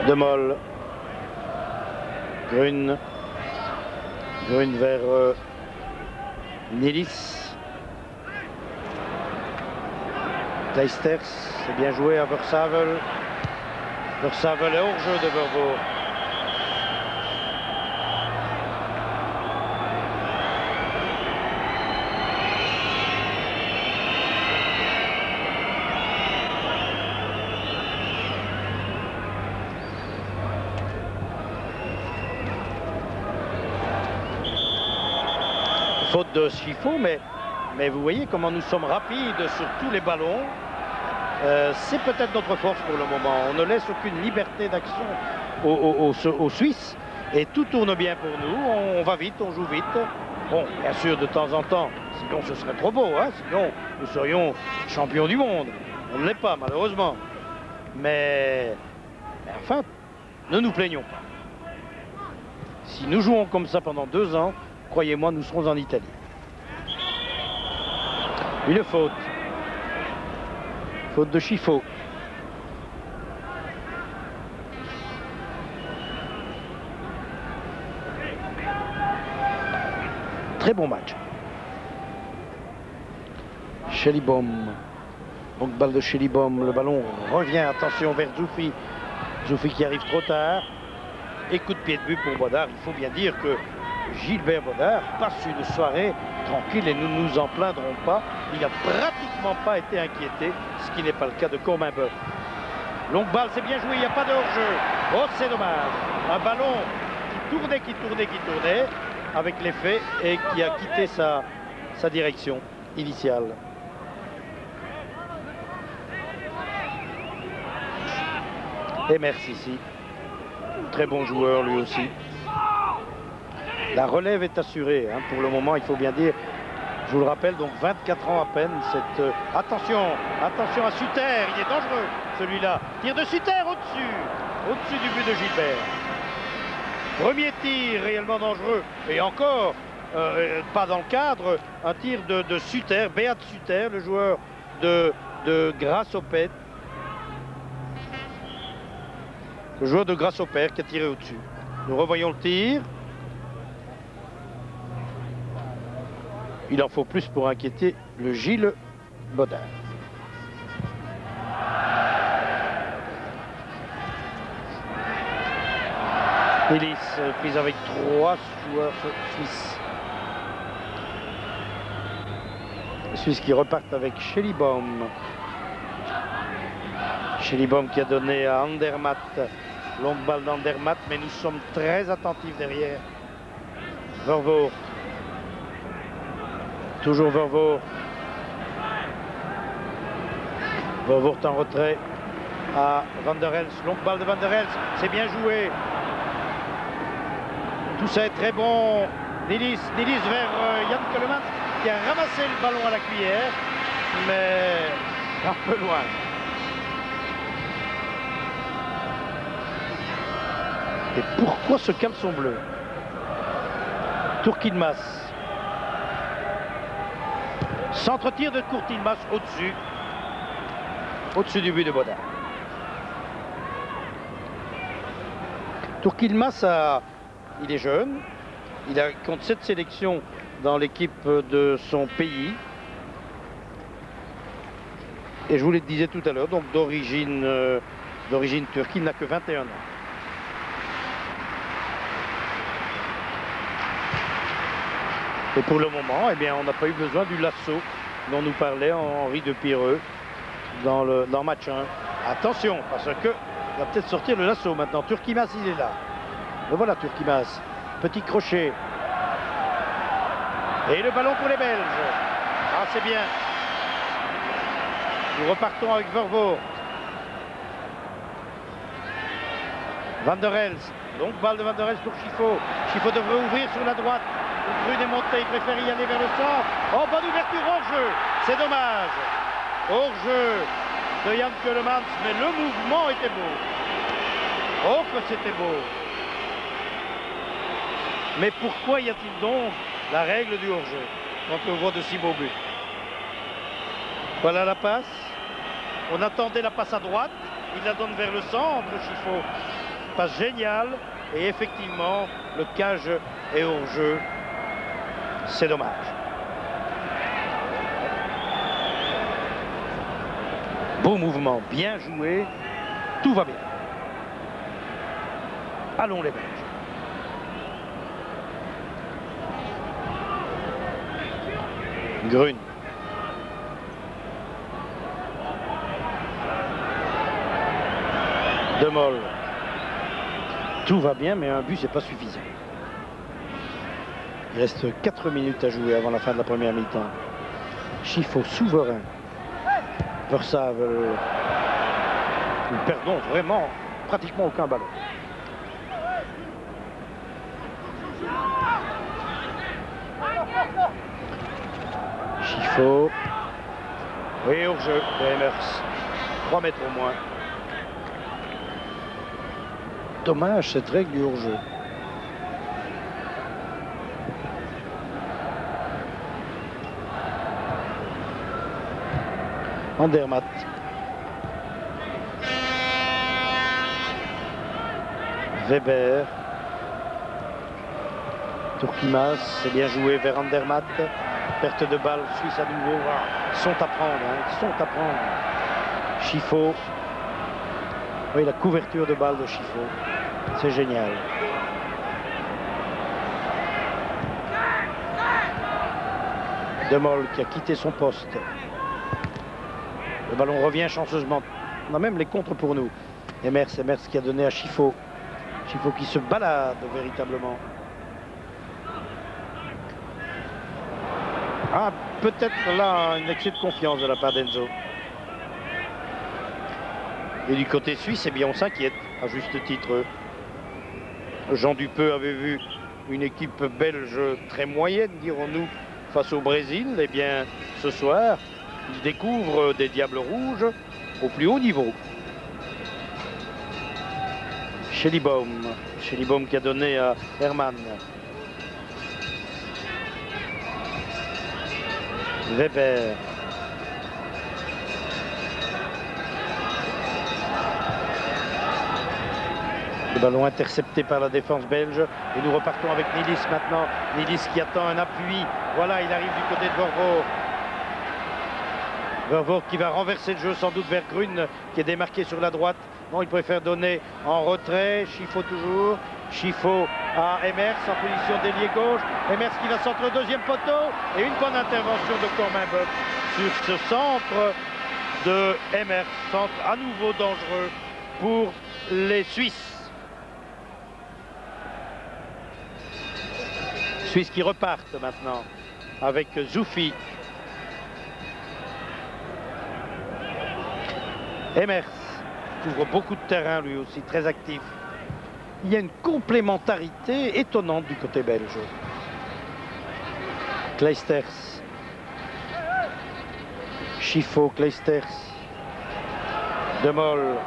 S1: Demol. Grun. Grun vers Nilis. Kleisters, c'est bien joué à Versavel. Versavel est hors jeu de Vervoort. Faute de Chifo, mais vous voyez comment nous sommes rapides sur tous les ballons. C'est peut-être notre force pour le moment. On ne laisse aucune liberté d'action aux Suisses et tout tourne bien pour nous. On va vite, on joue vite. Bon, bien sûr, de temps en temps, sinon ce serait trop beau, sinon nous serions champions du monde. On ne l'est pas, malheureusement. Mais enfin, ne nous plaignons pas. Si nous jouons comme ça pendant 2 ans, croyez-moi, nous serons en Italie. Une faute. Faute de Chifo. Très bon match. Schellibaum. Donc balle de Schellibaum. Le ballon revient. Attention vers Zoufi. Zoufi qui arrive trop tard. Et coup de pied de but pour Bodard. Il faut bien dire que Gilbert Bodard passe une soirée tranquille et nous ne nous en plaindrons pas. Il n'a pratiquement pas été inquiété, ce qui n'est pas le cas de Courmain-Boeuf. Longue balle, c'est bien joué, il n'y a pas de hors-jeu. Oh, c'est dommage. Un ballon qui tournait avec l'effet et qui a quitté sa direction initiale. Et merci ici. Très bon joueur lui aussi. La relève est assurée, pour le moment, il faut bien dire. Je vous le rappelle, donc 24 ans à peine. Attention à Suter, il est dangereux celui-là. Tir de Suter au-dessus du but de Gilbert. Premier tir réellement dangereux. Et encore, pas dans le cadre, un tir de Suter, Beat Suter, le joueur de Grasshoppet. Le joueur de Grasshoppet qui a tiré au-dessus. Nous revoyons le tir. Il en faut plus pour inquiéter le Gilles Bodard. Ellis prise avec 3 joueurs suisses. Les Suisses qui repartent avec Schellibaum. Schellibaum qui a donné à Andermatt. Longue balle d'Andermatt, mais nous sommes très attentifs derrière. Vervoort. Toujours Vervoort. Vervoort en retrait à Van der Elst. Longue balle de Van der Elst. C'est bien joué. Tout ça est très bon. Nilis vers Jan Keulemans qui a ramassé le ballon à la cuillère, mais un peu loin. Et pourquoi ce caleçon bleu? Tourkinmas. Centre-tir de Tourkinmas au-dessus du but de Bodard. Tourkinmas, il est jeune, il compte 7 sélections dans l'équipe de son pays. Et je vous le disais tout à l'heure, donc d'origine d'origine turque, il n'a que 21 ans. Et pour le moment, eh bien, on n'a pas eu besoin du lasso dont nous parlait Henri de Pireux dans match 1. Attention, parce que il va peut-être sortir le lasso maintenant. Turquimas, il est là. Le voilà, Turquimas. Petit crochet. Et le ballon pour les Belges. Ah, c'est bien. Nous repartons avec Vervoort. Van der Elst. Donc balle de Van der Elst pour Chifo. Chifo devrait ouvrir sur la droite. Grune est monté, il préfère y aller vers le centre. Oh, bonne ouverture, hors-jeu. C'est dommage. Hors-jeu de Jan Keulemans, mais le mouvement était beau. Oh, que c'était beau. Mais pourquoi y a-t-il donc la règle du hors-jeu quand on voit de si beaux buts? Voilà la passe. On attendait la passe à droite. Il la donne vers le centre, Chifo. Passe géniale. Et effectivement, le cage est hors-jeu. C'est dommage. Beau mouvement, bien joué. Tout va bien. Allons les Belges. Grune. De Mol. Tout va bien, mais un but, c'est pas suffisant. Il reste 4 minutes à jouer avant la fin de la première mi-temps. Chifo souverain. Versailles. Nous perdons vraiment pratiquement aucun ballon. Chifo. Oui, hors-jeu de Emers. 3 mètres au moins. Dommage cette règle du hors-jeu. Andermatt. Weber. Turquimas, c'est bien joué vers Andermatt. Perte de balle suisse à nouveau. Ils sont à prendre, hein. Ils sont à prendre. Chifo. Oui, la couverture de balle de Chifo. C'est génial. De Mol qui a quitté son poste. Le ballon revient chanceusement. On a même les contres pour nous. Emers qui a donné à Chifo. Chifo qui se balade véritablement. Ah, peut-être là un excès de confiance de la part d'Enzo. Et du côté suisse, eh bien, on s'inquiète, à juste titre. Jean Dupeux avait vu une équipe belge très moyenne, dirons-nous, face au Brésil. Eh bien, ce soir, il découvre des Diables Rouges au plus haut niveau. Schellibaum qui a donné à Hermann. Weber. Le ballon intercepté par la défense belge. Et nous repartons avec Nilis maintenant. Nilis qui attend un appui. Voilà, il arrive du côté de Vervoort. Vervoort qui va renverser le jeu sans doute vers Grune qui est démarqué sur la droite. Non, il préfère donner en retrait. Chifo toujours. Chifo à Emers en position d'ailier gauche. Emers qui va centrer au deuxième poteau. Et une bonne intervention de Cormain Bob sur ce centre de Emers. Centre à nouveau dangereux pour les Suisses. Suisses qui repartent maintenant avec Zoufi. Emers ouvre beaucoup de terrain lui aussi, très actif. Il y a une complémentarité étonnante du côté belge. Kleisters. Chifo, Kleisters. De Mol.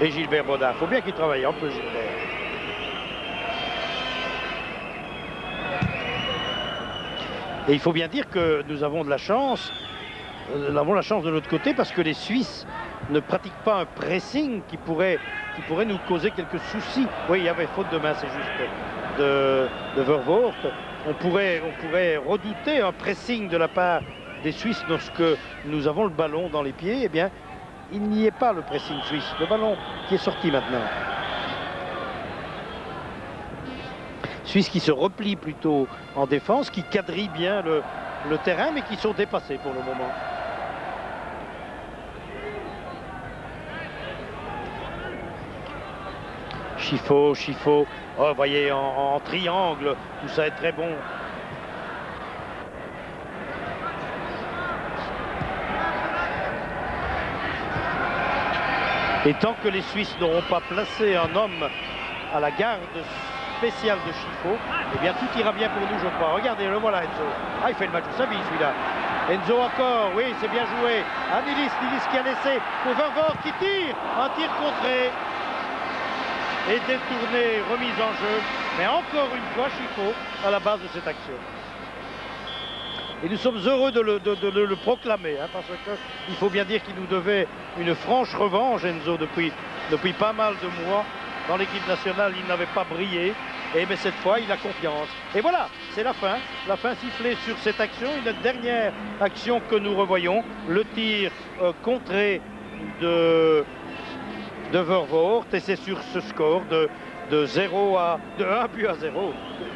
S1: Et Gilbert Baudin. Il faut bien qu'il travaille un peu, Gilbert. Et il faut bien dire que nous avons de la chance. Nous avons la chance de l'autre côté parce que les Suisses ne pratiquent pas un pressing qui pourrait nous causer quelques soucis. Oui, il y avait faute de main, c'est juste, de Vervoort. On pourrait redouter un pressing de la part des Suisses lorsque nous avons le ballon dans les pieds. Eh bien, il n'y est pas, le pressing suisse. Le ballon qui est sorti maintenant. Suisse qui se replie plutôt en défense, qui quadrille bien le terrain, mais qui sont dépassés pour le moment. Chifo. Oh, vous voyez, en triangle, où ça est très bon. Et tant que les Suisses n'auront pas placé un homme à la garde spéciale de Chifo, eh bien tout ira bien pour nous, je crois. Regardez, le voilà Enzo. Ah, il fait le match de sa vie celui-là. Enzo encore, oui, c'est bien joué. Nilis qui a laissé pour Vervoort qui tire. Un tir contré. Et détourné, remise en jeu. Mais encore une fois, Chifo à la base de cette action. Et nous sommes heureux de le proclamer, hein, parce qu'il faut bien dire qu'il nous devait une franche revanche, Enzo, depuis pas mal de mois. Dans l'équipe nationale, il n'avait pas brillé. Mais cette fois, il a confiance. Et voilà, c'est la fin sifflée sur cette action. Une dernière action que nous revoyons. Le tir contré de Vervoort. Et c'est sur ce score de 1 but à 0,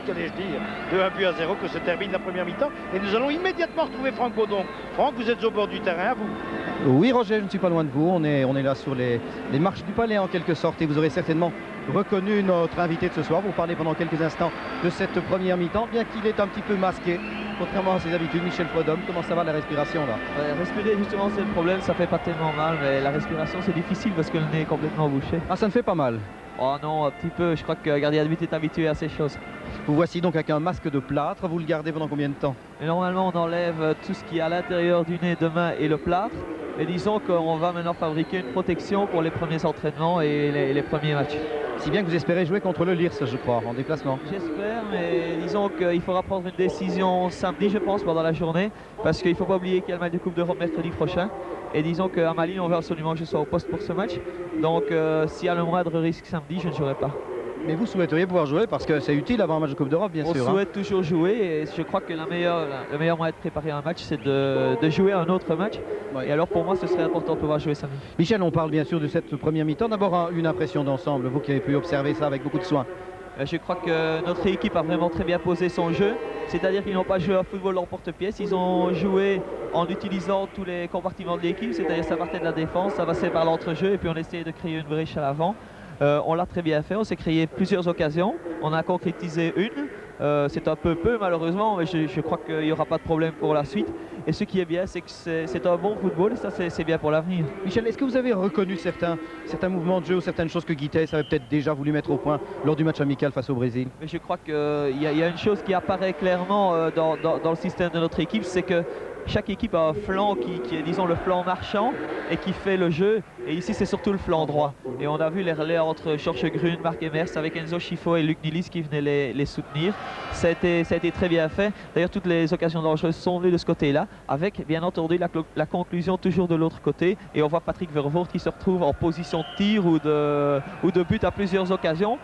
S1: qu'allais-je dire, de 1 but à 0 que se termine la première mi-temps. Et nous allons immédiatement retrouver Franck Baudon. Franck, vous êtes au bord du terrain, à vous.
S2: Oui, Roger, je ne suis pas loin de vous. On est là sur les marches du palais en quelque sorte. Et vous aurez certainement reconnu notre invité de ce soir. Vous parlez pendant quelques instants de cette première mi-temps, bien qu'il est un petit peu masqué. Contrairement à ses habitudes, Michel Prudhomme, comment ça va la respiration là?
S3: Respirer justement c'est le problème, ça fait pas tellement mal, mais la respiration c'est difficile parce que le nez est complètement bouché.
S2: Ah, ça ne fait pas mal?
S3: Oh non, un petit peu, je crois que le gardien de but est habitué à ces choses.
S2: Vous voici donc avec un masque de plâtre, vous le gardez pendant combien de temps?
S3: Et normalement on enlève tout ce qui est à l'intérieur du nez, de main et le plâtre. Et disons qu'on va maintenant fabriquer une protection pour les premiers entraînements et les premiers matchs.
S2: Si bien que vous espérez jouer contre le Lierse, je crois, en déplacement.
S3: J'espère, mais disons qu'il faudra prendre une décision samedi, je pense, pendant la journée, parce qu'il ne faut pas oublier qu'il y a le match de Coupe d'Europe mercredi prochain. Et disons qu'à Malines, on veut absolument que je sois au poste pour ce match. Donc s'il y a le moindre risque samedi, je ne jouerai pas.
S2: Mais vous souhaiteriez pouvoir jouer parce que c'est utile d'avoir un match de Coupe d'Europe, bien sûr.
S3: On souhaite toujours jouer et je crois que le meilleur moyen de préparer un match, c'est de jouer un autre match. Ouais. Et alors pour moi, ce serait important de pouvoir jouer samedi.
S2: Michel, on parle bien sûr de cette première mi-temps. D'abord, une impression d'ensemble, vous qui avez pu observer ça avec beaucoup de soin.
S3: Je crois que notre équipe a vraiment très bien posé son jeu. C'est-à-dire qu'ils n'ont pas joué à football en porte-pièce. Ils ont joué en utilisant tous les compartiments de l'équipe. C'est-à-dire ça partait de la défense, ça passait par l'entrejeu et puis on essayait de créer une brèche à l'avant. On l'a très bien fait, on s'est créé plusieurs occasions, on a concrétisé une, c'est un peu malheureusement, mais je crois qu'il n'y aura pas de problème pour la suite. Et ce qui est bien, c'est que c'est un bon football et ça c'est bien pour l'avenir.
S2: Michel, est-ce que vous avez reconnu certains mouvements de jeu ou certaines choses que Guitez avait peut-être déjà voulu mettre au point lors du match amical face au Brésil?
S3: Mais je crois qu'il y a une chose qui apparaît clairement dans le système de notre équipe, c'est que chaque équipe a un flanc qui est, disons, le flanc marchand et qui fait le jeu. Et ici, c'est surtout le flanc droit. Et on a vu les relais entre Georges Grun, Marc Emers, avec Enzo Chifo et Luc Nilis qui venaient les soutenir. Ça a été très bien fait. D'ailleurs, toutes les occasions dangereuses sont venues de ce côté-là, avec, bien entendu, la conclusion toujours de l'autre côté. Et on voit Patrick Vervoort qui se retrouve en position de tir ou de but à plusieurs occasions.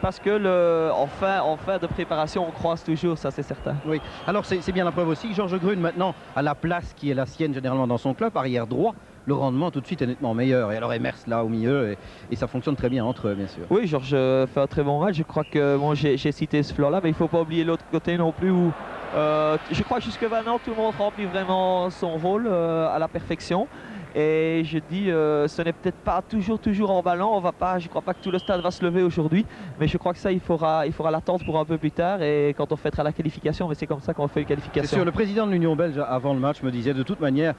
S3: Parce que en fin de préparation, on croise toujours, ça c'est certain.
S2: Oui, alors c'est bien la preuve aussi que Georges Grun maintenant a la place qui est la sienne généralement dans son club, arrière droit. Le rendement tout de suite est nettement meilleur. Et alors Emers là au milieu et ça fonctionne très bien entre eux, bien sûr.
S3: Oui, Georges fait un très bon match. Je crois que bon, j'ai cité ce flanc-là, mais il ne faut pas oublier l'autre côté non plus où je crois que jusque maintenant tout le monde remplit vraiment son rôle à la perfection. Et je dis, ce n'est peut-être pas toujours en ballon, je ne crois pas que tout le stade va se lever aujourd'hui, mais je crois que ça, il faudra l'attendre pour un peu plus tard et quand on fêtera la qualification, mais c'est comme ça qu'on fait une qualification.
S2: C'est sûr, le président de l'Union belge avant le match me disait de toute manière,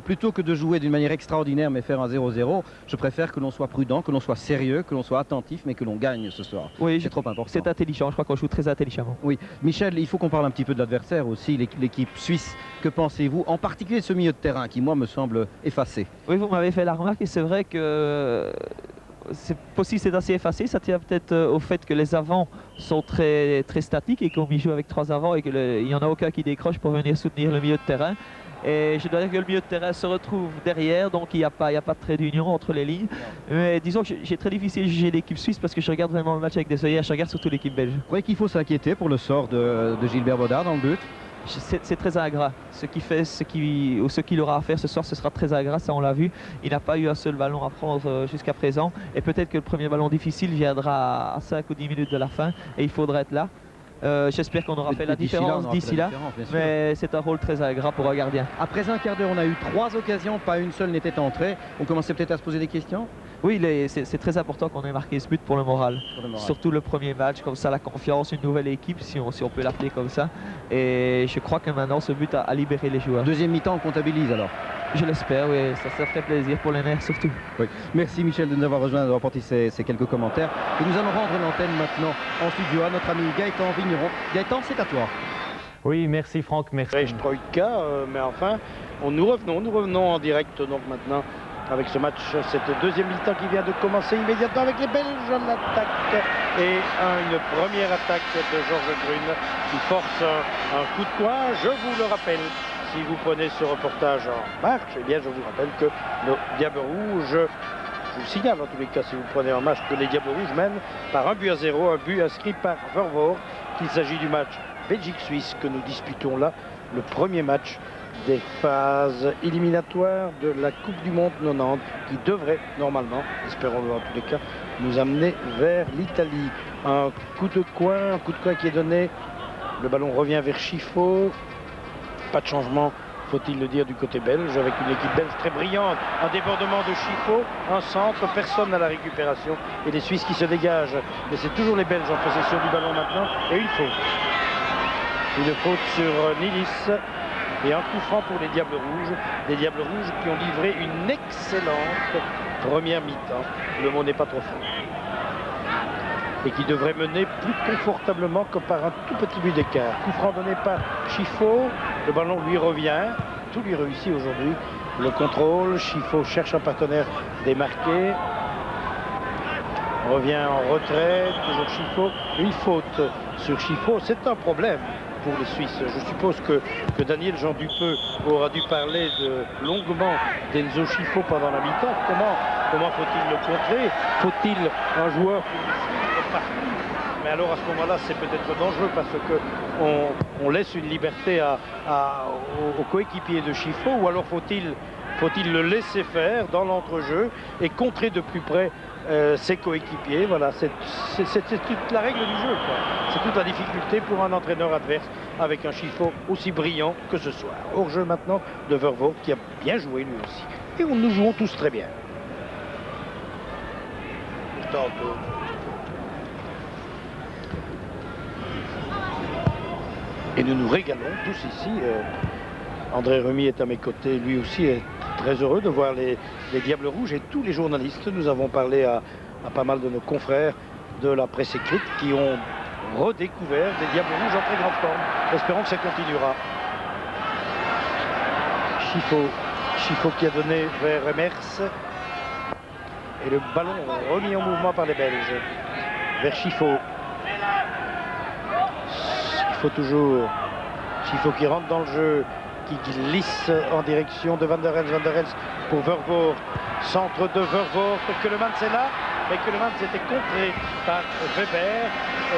S2: plutôt que de jouer d'une manière extraordinaire mais faire un 0-0, je préfère que l'on soit prudent, que l'on soit sérieux, que l'on soit attentif, mais que l'on gagne ce soir.
S3: Oui,
S2: c'est trop important.
S3: C'est intelligent, je crois qu'on joue très intelligemment.
S2: Oui, Michel, il faut qu'on parle un petit peu de l'adversaire aussi, l'équipe suisse. Que pensez-vous, en particulier de ce milieu de terrain qui, moi, me semble effacé?
S3: Oui, vous m'avez fait la remarque et c'est vrai que c'est possible, c'est assez effacé. Ça tient peut-être au fait que les avants sont très, très statiques et qu'on y joue avec 3 avants et qu'il n'y en a aucun qui décroche pour venir soutenir le milieu de terrain. Et je dois dire que le milieu de terrain se retrouve derrière, donc il n'y a pas de trait d'union entre les lignes. Mais disons que j'ai très difficile de juger l'équipe suisse parce que je regarde vraiment le match avec des œillères, je regarde surtout l'équipe belge.
S2: Vous croyez qu'il faut s'inquiéter pour le sort de Gilbert Baudard dans le but?
S3: c'est très ingrat. Ce qu'il aura à faire ce soir, ce sera très ingrat, ça on l'a vu. Il n'a pas eu un seul ballon à prendre jusqu'à présent. Et peut-être que le premier ballon difficile viendra à 5 ou 10 minutes de la fin et il faudra être là. J'espère qu'on aura fait la différence d'ici là, mais c'est un rôle très ingrat pour un gardien.
S2: Après un quart d'heure, on a eu 3 occasions, pas une seule n'était entrée. On commençait peut-être à se poser des questions.
S3: Oui, c'est très important qu'on ait marqué ce but pour le moral. Surtout le premier match, comme ça la confiance, une nouvelle équipe, si on peut l'appeler comme ça. Et je crois que maintenant ce but a libéré les joueurs.
S2: Deuxième mi-temps, on comptabilise alors.
S3: Je l'espère, oui, ça ferait plaisir pour les nerfs surtout.
S2: Oui. Merci Michel de nous avoir rejoint, d'avoir apporté ces quelques commentaires. Et nous allons rendre l'antenne maintenant en studio à notre ami Gaëtan Vigneron. Gaëtan, c'est à toi.
S4: Oui, merci Franck, merci.
S1: Troïka, mais enfin, nous revenons en direct donc maintenant avec ce match, cette deuxième mi-temps qui vient de commencer immédiatement avec les Belges en attaque et une première attaque de Georges Grune qui force un coup de coin. Je vous le rappelle, si vous prenez ce reportage en marche, eh bien je vous rappelle que nos Diables Rouges, je vous signale en tous les cas si vous prenez en marche, que les Diables Rouges mènent par 1-0, un but inscrit par Vervoort, qu'il s'agit du match Belgique-Suisse que nous disputons là, le premier match des phases éliminatoires de la Coupe du Monde 90 qui devrait normalement, espérons-le en tous les cas, nous amener vers l'Italie. Un coup de coin qui est donné, le ballon revient vers Chiffaut, pas de changement, faut-il le dire, du côté belge, avec une équipe belge très brillante, un débordement de Chiffaut, un centre, personne à la récupération et les Suisses qui se dégagent, mais c'est toujours les Belges en possession du ballon maintenant et une faute sur Nilis. Et un coup franc pour les Diables Rouges. Les Diables Rouges qui ont livré une excellente première mi-temps. Le mot n'est pas trop fort. Et qui devrait mener plus confortablement que par un tout petit but d'écart. Coup franc donné par Chiffaut. Le ballon lui revient. Tout lui réussit aujourd'hui. Le contrôle. Chiffaut cherche un partenaire démarqué. Revient en retrait. Toujours Chiffaut. Une faute sur Chiffaut. C'est un problème pour les Suisses. Je suppose que Daniel Jean Dupeux aura dû parler longuement d'Enzo Chiffaut pendant la mi-temps. Comment faut-il le contrer? Faut-il un joueur pour le suivre partout? Mais alors à ce moment-là, c'est peut-être dangereux parce qu'on laisse une liberté aux coéquipiers de Chiffaut, ou alors faut-il le laisser faire dans l'entrejeu et contrer de plus près ses coéquipiers. Voilà, c'est toute la règle du jeu. C'est toute la difficulté pour un entraîneur adverse avec un Chiffaut aussi brillant que ce soir. Hors-jeu maintenant de Vervoort qui a bien joué lui aussi. Et nous jouons tous très bien. Et nous nous régalons tous ici. André Remy est à mes côtés, lui aussi est très heureux de voir les Diables Rouges et tous les journalistes. Nous avons parlé à pas mal de nos confrères de la presse écrite qui ont redécouvert des Diables Rouges en très grande forme. Espérons que ça continuera. Chiffaut qui a donné vers Remers. Et le ballon remis en mouvement par les Belges. Vers Chiffaut. Chiffaut qui rentre dans le jeu, qui glisse en direction de Van der Elst. Van der Elst pour Vervoort. Centre de Vervoort. Keulemans est là, mais Keulemans était contré par Weber.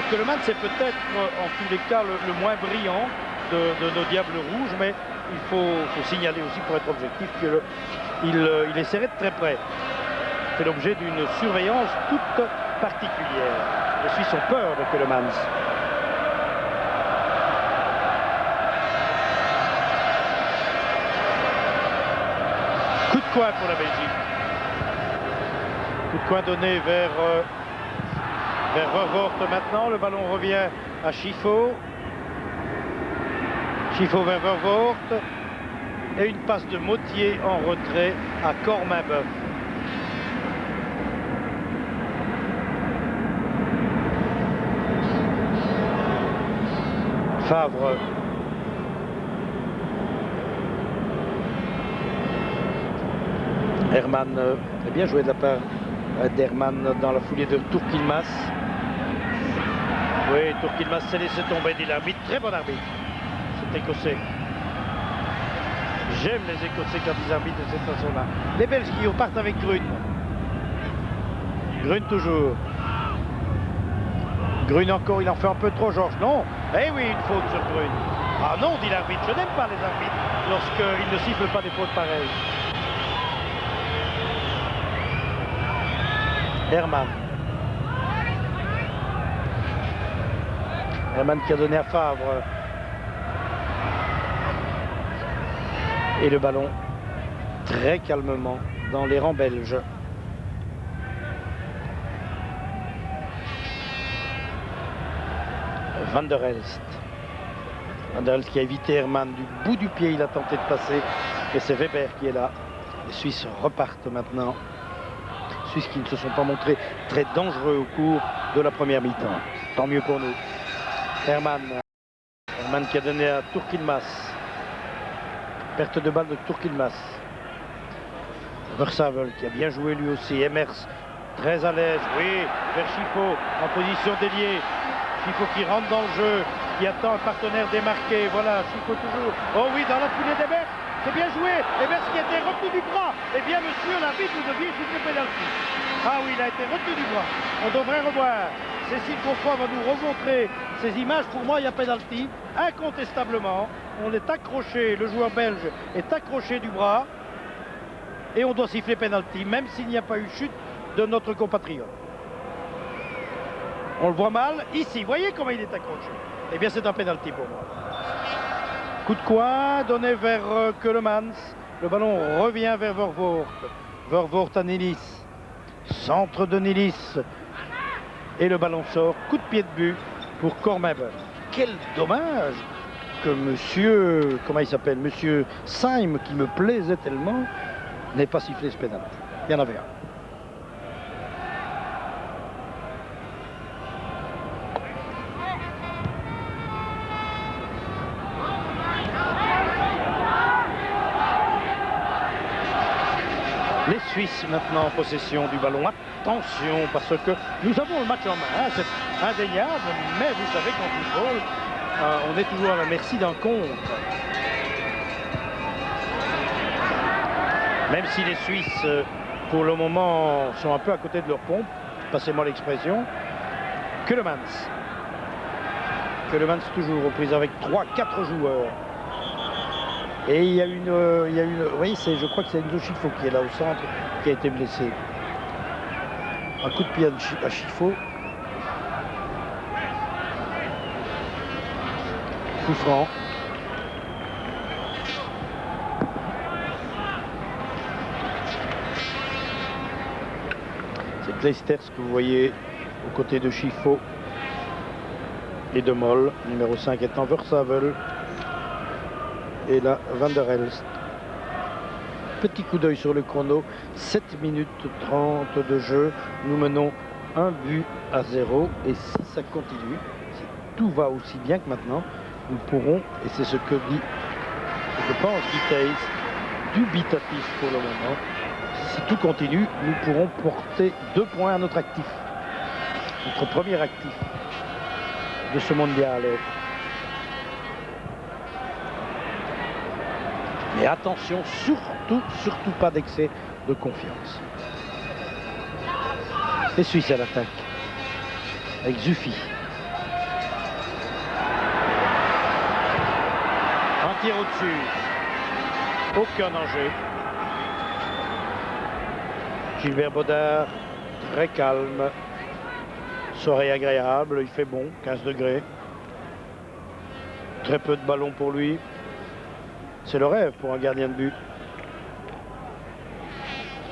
S1: Keulemans est peut-être en tous les cas le moins brillant de nos Diables Rouges, mais il faut signaler aussi, pour être objectif, qu'il est serré de très près. Il fait l'objet d'une surveillance toute particulière. Les Suisses ont peur de Keulemans. Coup de coin pour la Belgique. Coup de coin donné vers Vervoort maintenant. Le ballon revient à Chiffaut. Chiffaut vers Vervoort. Et une passe de Mottier en retrait à Corminboeuf. Favre. Herman, très bien joué de la part d'Herman dans la foulée de Tourquilmas. Oui, Tourquilmas s'est laissé tomber, dit l'arbitre. Très bon arbitre, cet Écossais. J'aime les Écossais quand ils arbitrent de cette façon-là. Les Belges qui repartent avec Grune. Grune toujours. Grune encore, il en fait un peu trop, Georges. Non. Eh oui, une faute sur Grune. Ah non, dit l'arbitre, je n'aime pas les arbitres lorsqu'ils ne sifflent pas des fautes pareilles. Herman. Herman qui a donné à Favre. Et le ballon très calmement dans les rangs belges. Van der Elst. Van der Elst qui a évité Herman du bout du pied, il a tenté de passer, et c'est Weber qui est là. Les Suisses repartent maintenant. Les Suisses qui ne se sont pas montrés très dangereux au cours de la première mi-temps. Tant mieux pour nous. Herman. Herman qui a donné à Turkinmas. Perte de balle de Turkinmas. Versavel qui a bien joué lui aussi. Emers très à l'aise. Oui, vers Chifo en position déliée. Chifo qui rentre dans le jeu, qui attend un partenaire démarqué. Voilà, Chifo toujours. Oh oui, dans la foulée d'Emers. C'est bien joué. Emers qui a été retenu du bras. Eh bien, monsieur l'arbitre, vous deviez siffler pénalty. Ah oui, il a été retenu du bras. On devrait revoir. Cécile Confroy va nous remontrer ces images. Pour moi, il y a pénalty. Incontestablement. On est accroché, le joueur belge est accroché du bras. Et on doit siffler pénalty, même s'il n'y a pas eu chute de notre compatriote. On le voit mal ici. Voyez comment il est accroché. Eh bien, c'est un pénalty pour moi. Coup de coin donné vers Keulemans. Le ballon revient vers Vervoort. Vervoort à Nilis. Centre de Nilis. Et le ballon sort. Coup de pied de but pour Kormeben. Quel dommage que monsieur, comment il s'appelle, monsieur Syme, qui me plaisait tellement, n'ait pas sifflé ce pénalty. Il y en avait un. Les Suisses maintenant en possession du ballon. Attention, parce que nous avons le match en main. Hein, c'est indéniable, mais vous savez qu'en football, on est toujours à la merci d'un contre. Même si les Suisses, pour le moment, sont un peu à côté de leur pompe, passez-moi l'expression. Keulemans. Keulemans toujours aux prises avec 3-4 joueurs. Et il y a une, oui, je crois que c'est Enzo Chifo qui est là au centre, qui a été blessé. Un coup de pied à Chifo. Coup franc. C'est Kleisters que vous voyez aux côtés de Chifo et de Moll. Numéro 5 étant Versavel. Et là, Van der Elst. Petit coup d'œil sur le chrono. 7 minutes 30 de jeu. Nous menons 1-0. Et si ça continue, si tout va aussi bien que maintenant, nous pourrons, et c'est ce que dit, je pense, Guitaïs, dubitatif pour le moment. Si tout continue, nous pourrons porter 2 points à notre actif. Notre premier actif de ce mondial. Mais attention, surtout pas d'excès de confiance. Les Suisses à l'attaque. Avec Zufi. Un tir au-dessus. Aucun danger. Gilbert Baudard, très calme. Soirée agréable, il fait bon, 15 degrés. Très peu de ballons pour lui. C'est le rêve pour un gardien de but.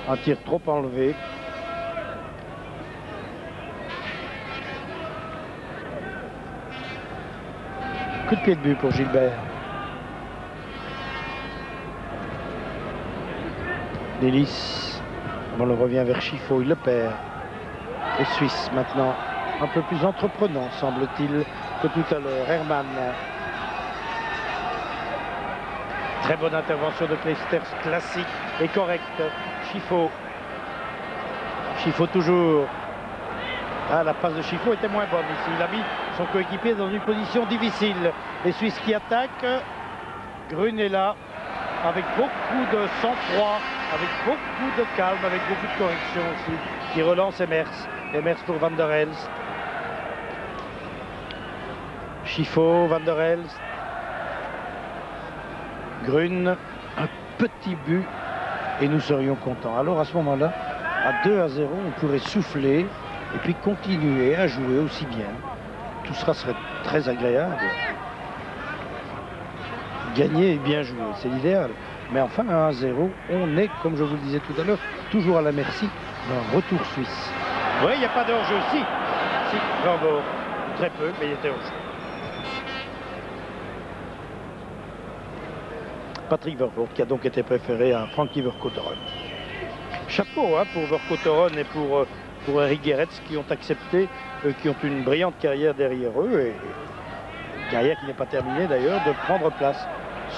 S1: Un tir trop enlevé. Coup de pied de but pour Gilbert. Délice. On le revient vers Chifo, il le perd. Les Suisses maintenant un peu plus entreprenants, semble-t-il, que tout à l'heure. Herman. Très bonne intervention de Kleisters, classique et correcte. Chifo. Chifo toujours. Ah, la passe de Chifo était moins bonne ici. Il a mis son coéquipier dans une position difficile. Les Suisses qui attaquent. Grun est là, avec beaucoup de sang-froid, avec beaucoup de calme, avec beaucoup de correction aussi. Qui relance Emers. Emers pour Van der Elst. Chifo, Van der Elst. Grune, un petit but et nous serions contents. Alors à ce moment-là, à 2-0, on pourrait souffler et puis continuer à jouer aussi bien. Tout cela serait très agréable. Gagner et bien jouer, c'est l'idéal. Mais enfin, à 1-0, on est, comme je vous le disais tout à l'heure, toujours à la merci d'un retour suisse. Oui, il n'y a pas de hors-jeu. Si, Jean-Bord. Très peu, mais il était hors-jeu. Patrick Vervoort qui a donc été préféré à Frankie Vercouteren. Chapeau pour Vercouteren et pour Eric Gerets qui ont accepté, qui ont une brillante carrière derrière eux, et une carrière qui n'est pas terminée d'ailleurs, de prendre place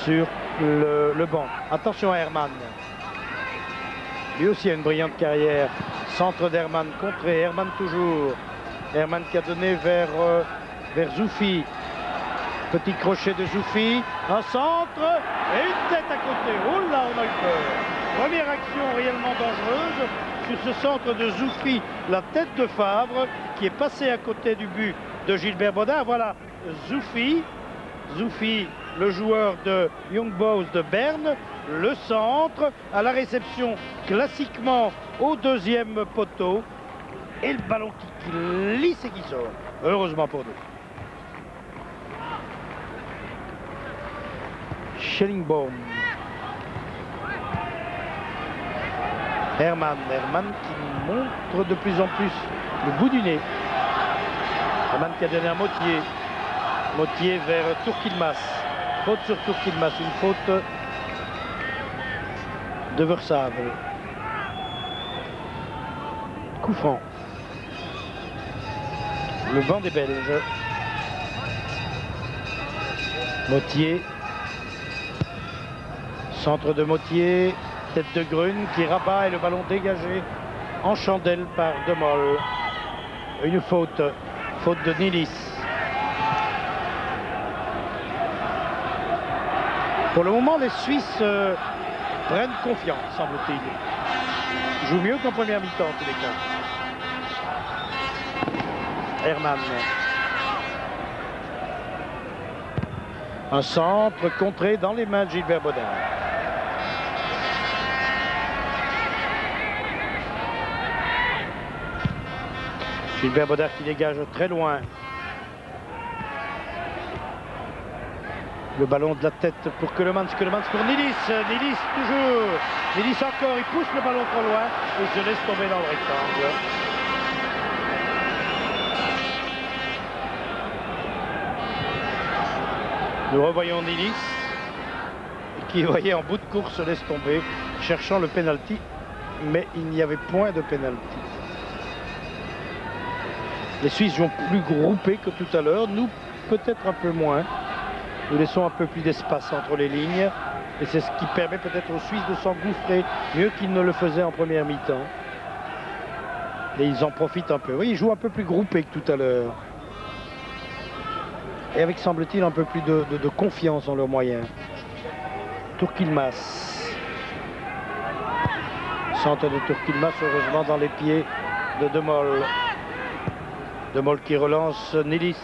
S1: sur le banc. Attention à Herman. Lui aussi a une brillante carrière. Centre d'Herman, contré. Herman toujours. Herman qui a donné vers Zoufi. Petit crochet de Zoufi. Un centre et une tête à côté. Oh là, on a eu peur. Première action réellement dangereuse sur ce centre de Zoufi. La tête de Favre qui est passée à côté du but de Gilbert Baudin. Voilà Zoufi. Zoufi, le joueur de Young Boys de Berne, le centre à la réception classiquement au deuxième poteau et le ballon qui glisse et qui sort, heureusement pour nous. Schellingbaum, Herman qui montre de plus en plus le bout du nez. Herman qui a donné un Motier vers Tourquilmas. Faute sur Tourquilmas, une faute de Versave. Coup franc. Le banc des Belges. Motier. Centre de Motier. Tête de Grune qui rabat et le ballon dégagé en chandelle par Demol. Une faute. Faute de Nilis. Pour le moment, les Suisses prennent confiance, semble-t-il. Ils jouent mieux qu'en première mi-temps, en tous les cas. Herman. Un centre contré dans les mains de Gilbert Baudin. Gilbert Baudin qui dégage très loin. Le ballon de la tête pour Keulemans pour Nilis. Nilis toujours. Nilis encore, il pousse le ballon trop loin et se laisse tomber dans le rectangle. Nous revoyons Nilis qui, voyez, en bout de course se laisse tomber, cherchant le penalty, mais il n'y avait point de penalty. Les Suisses jouent plus groupés que tout à l'heure, nous peut-être un peu moins. Nous laissons un peu plus d'espace entre les lignes et c'est ce qui permet peut-être aux Suisses de s'engouffrer mieux qu'ils ne le faisaient en première mi-temps. Et ils en profitent un peu. Oui, ils jouent un peu plus groupés que tout à l'heure. Et avec, semble-t-il, un peu plus de confiance en leurs moyens. Tourquilmas. Centre de Tourquilmas, heureusement dans les pieds de Demol. Demol qui relance Nilis.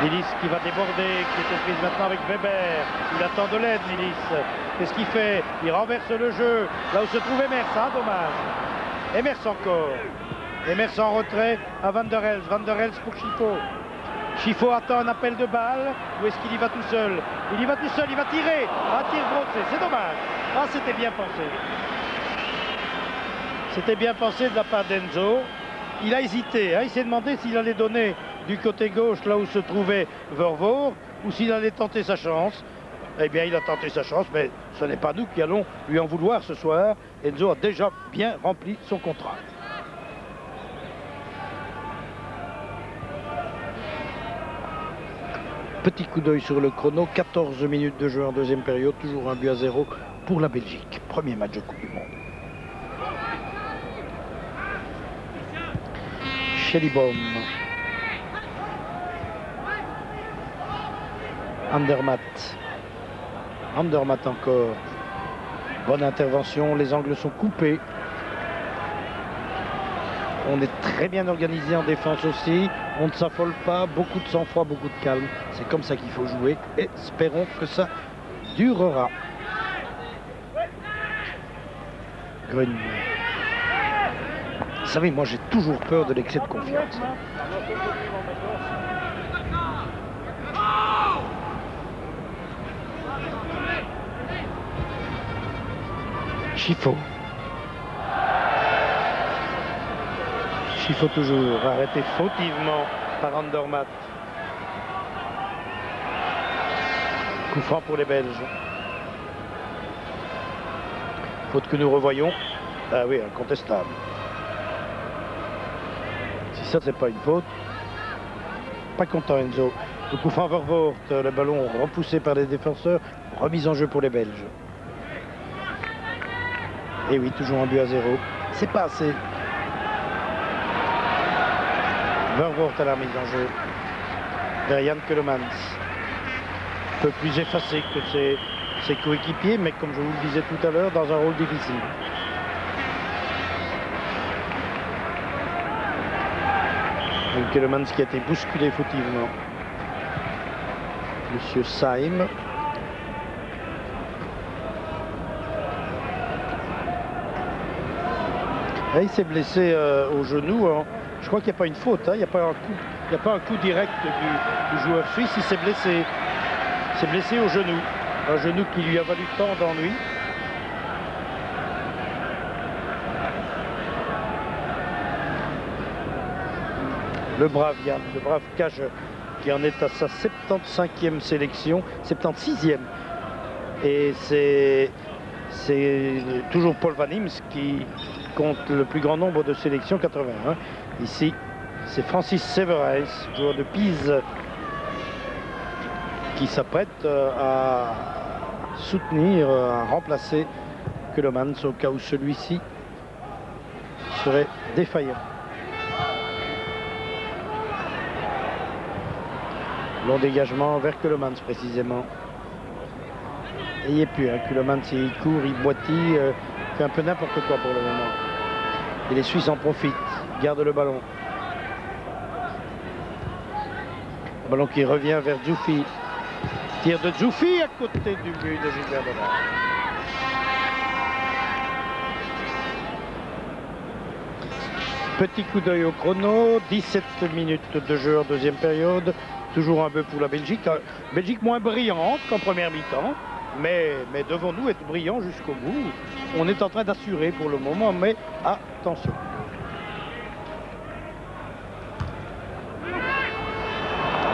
S1: Nilis qui va déborder, qui est prise maintenant avec Weber. Il attend de l'aide, Nilis. Qu'est-ce qu'il fait? Il renverse le jeu. Là où se trouve Emers, hein, dommage. Emers encore. Emers en retrait à Van der Elst. Van der Elst pour Chifo. Chifo attend un appel de balle. Ou est-ce qu'il y va tout seul? Il y va tout seul, il va tirer. Ah, tir brossé, c'est dommage. Ah, c'était bien pensé. C'était bien pensé de la part d'Enzo. Il a hésité, hein. Il s'est demandé s'il allait donner du côté gauche, là où se trouvait Vervoort, ou s'il allait tenter sa chance. Eh bien, il a tenté sa chance, mais ce n'est pas nous qui allons lui en vouloir ce soir. Enzo a déjà bien rempli son contrat. Petit coup d'œil sur le chrono, 14 minutes de jeu en deuxième période, toujours 1-0 pour la Belgique. Premier match de Coupe du Monde. Schellingbaum. Andermatt. Andermatt encore. Bonne intervention, les angles sont coupés. On est très bien organisé en défense aussi. On ne s'affole pas, beaucoup de sang-froid, beaucoup de calme. C'est comme ça qu'il faut jouer. Et espérons que ça durera. Grune. Vous savez, moi j'ai toujours peur de l'excès de confiance. Chiffo. Chiffo toujours, arrêté fautivement par Andermatt. Coup franc pour les Belges. Faute que nous revoyons. Ah oui, incontestable. Si ça, c'est pas une faute. Pas content, Enzo. Le coup franc Vervoort, le ballon repoussé par les défenseurs. Remise en jeu pour les Belges. Et oui, toujours un but à 0. C'est pas assez. Vervoort à la remise en jeu. Vers Jan Keulemans. Un peu plus effacé que ses coéquipiers, mais comme je vous le disais tout à l'heure, dans un rôle difficile. Keulemans qui a été bousculé fautivement. Monsieur Saïm. Et il s'est blessé au genou. Hein. Je crois qu'il n'y a pas une faute. Hein. Il n'y a pas un coup direct du joueur suisse. Il s'est blessé. Il s'est blessé au genou. Un genou qui lui a valu tant d'ennuis. Le brave Yann, le brave Cage qui en est à sa 75e sélection, 76e. Et c'est toujours Paul Van Imst qui compte le plus grand nombre de sélections, 81. Ici, c'est Francis Severijns, joueur de Pise, qui s'apprête à soutenir, à remplacer Keulemans au cas où celui-ci serait défaillant. Long dégagement vers Keulemans précisément. Et il n'y est plus, hein. Keulemans il court, il boitille, fait un peu n'importe quoi pour le moment. Et les Suisses en profitent, gardent le ballon. Le ballon qui revient vers Djoufi. Tir de Djoufi à côté du but de Gilbert Bonnard. Petit coup d'œil au chrono, 17 minutes de jeu en deuxième période. Toujours un peu pour la Belgique. Belgique moins brillante qu'en première mi-temps. Mais devons-nous être brillants jusqu'au bout? On est en train d'assurer pour le moment, mais attention.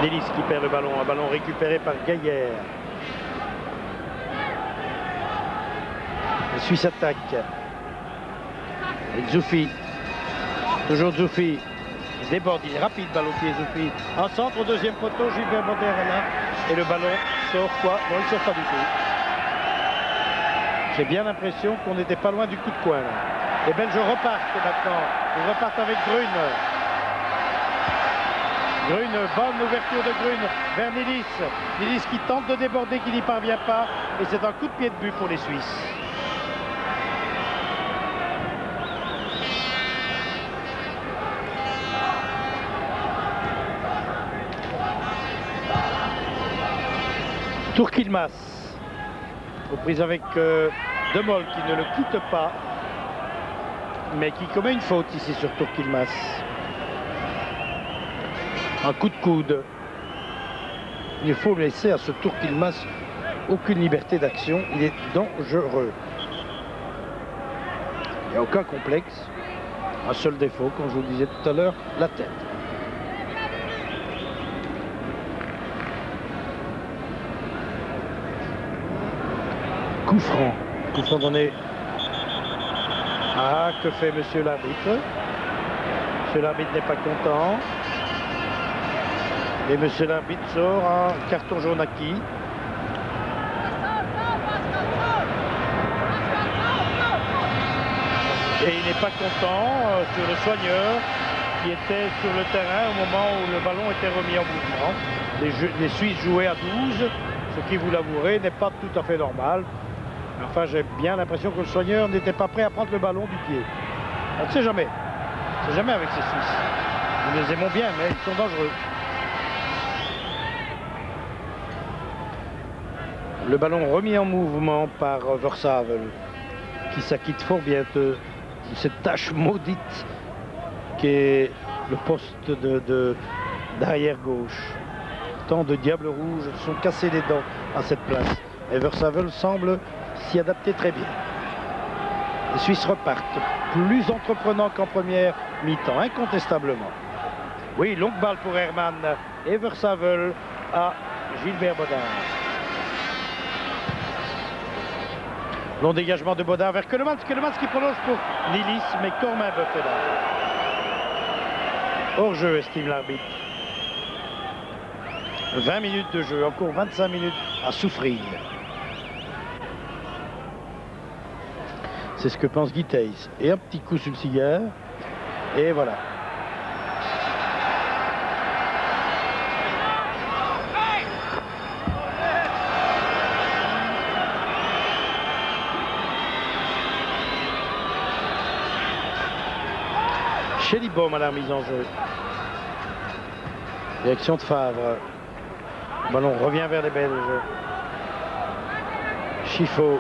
S1: Nélis qui perd le ballon. Un ballon récupéré par Gaillère. Les Suisses attaquent. Et Djoufi. Toujours Djoufi. Il déborde, il est rapide, ballon pied Djoufi. En centre au deuxième poteau, Gilbert Bonnard est là. Et le ballon sort quoi? Non, il ne sort pas du tout. J'ai bien l'impression qu'on n'était pas loin du coup de coin. Là. Les Belges repartent maintenant. Ils repartent avec Grune. Grune, bonne ouverture de Grune vers Nélis. Nélis qui tente de déborder, qui n'y parvient pas. Et c'est un coup de pied de but pour les Suisses. Tourquilmas, reprise avec Demol qui ne le quitte pas, mais qui commet une faute ici sur Tourquilmas. Un coup de coude. Il faut laisser à ce Tourquilmas aucune liberté d'action, il est dangereux. Il n'y a aucun complexe, un seul défaut, comme je vous le disais tout à l'heure, la tête. Coup franc donné. Ah, que fait monsieur l'arbitre? Monsieur l'arbitre n'est pas content. Et monsieur l'arbitre sort un carton jaune acquis. Et il n'est pas content sur le soigneur qui était sur le terrain au moment où le ballon était remis en mouvement. Les Suisses jouaient à 12, ce qui, vous l'avouerez, n'est pas tout à fait normal. Enfin, j'ai bien l'impression que le soigneur n'était pas prêt à prendre le ballon du pied. On ne sait jamais. On ne sait jamais avec ces Suisses. Nous les aimons bien, mais ils sont dangereux. Le ballon remis en mouvement par Versavel, qui s'acquitte fort bien de cette tâche maudite qu'est le poste d'arrière gauche. Tant de diables rouges sont cassés les dents à cette place. Et Versavel semble s'y adapter très bien. Les Suisses repartent plus entreprenants qu'en première mi-temps, incontestablement. Oui, longue balle pour Hermann et Versavel à Gilbert Baudin. Long dégagement de Baudin vers Keulemans qui prolonge pour Nilis, mais Corminboeuf est là. Hors-jeu, estime l'arbitre. 20 minutes de jeu, encore 25 minutes à souffrir. C'est ce que pense Guy Thys. Et un petit coup sur le cigare. Et voilà. Chélibaum à la remise en jeu. Direction de Favre. Le ballon revient vers les Belges. Chiffot.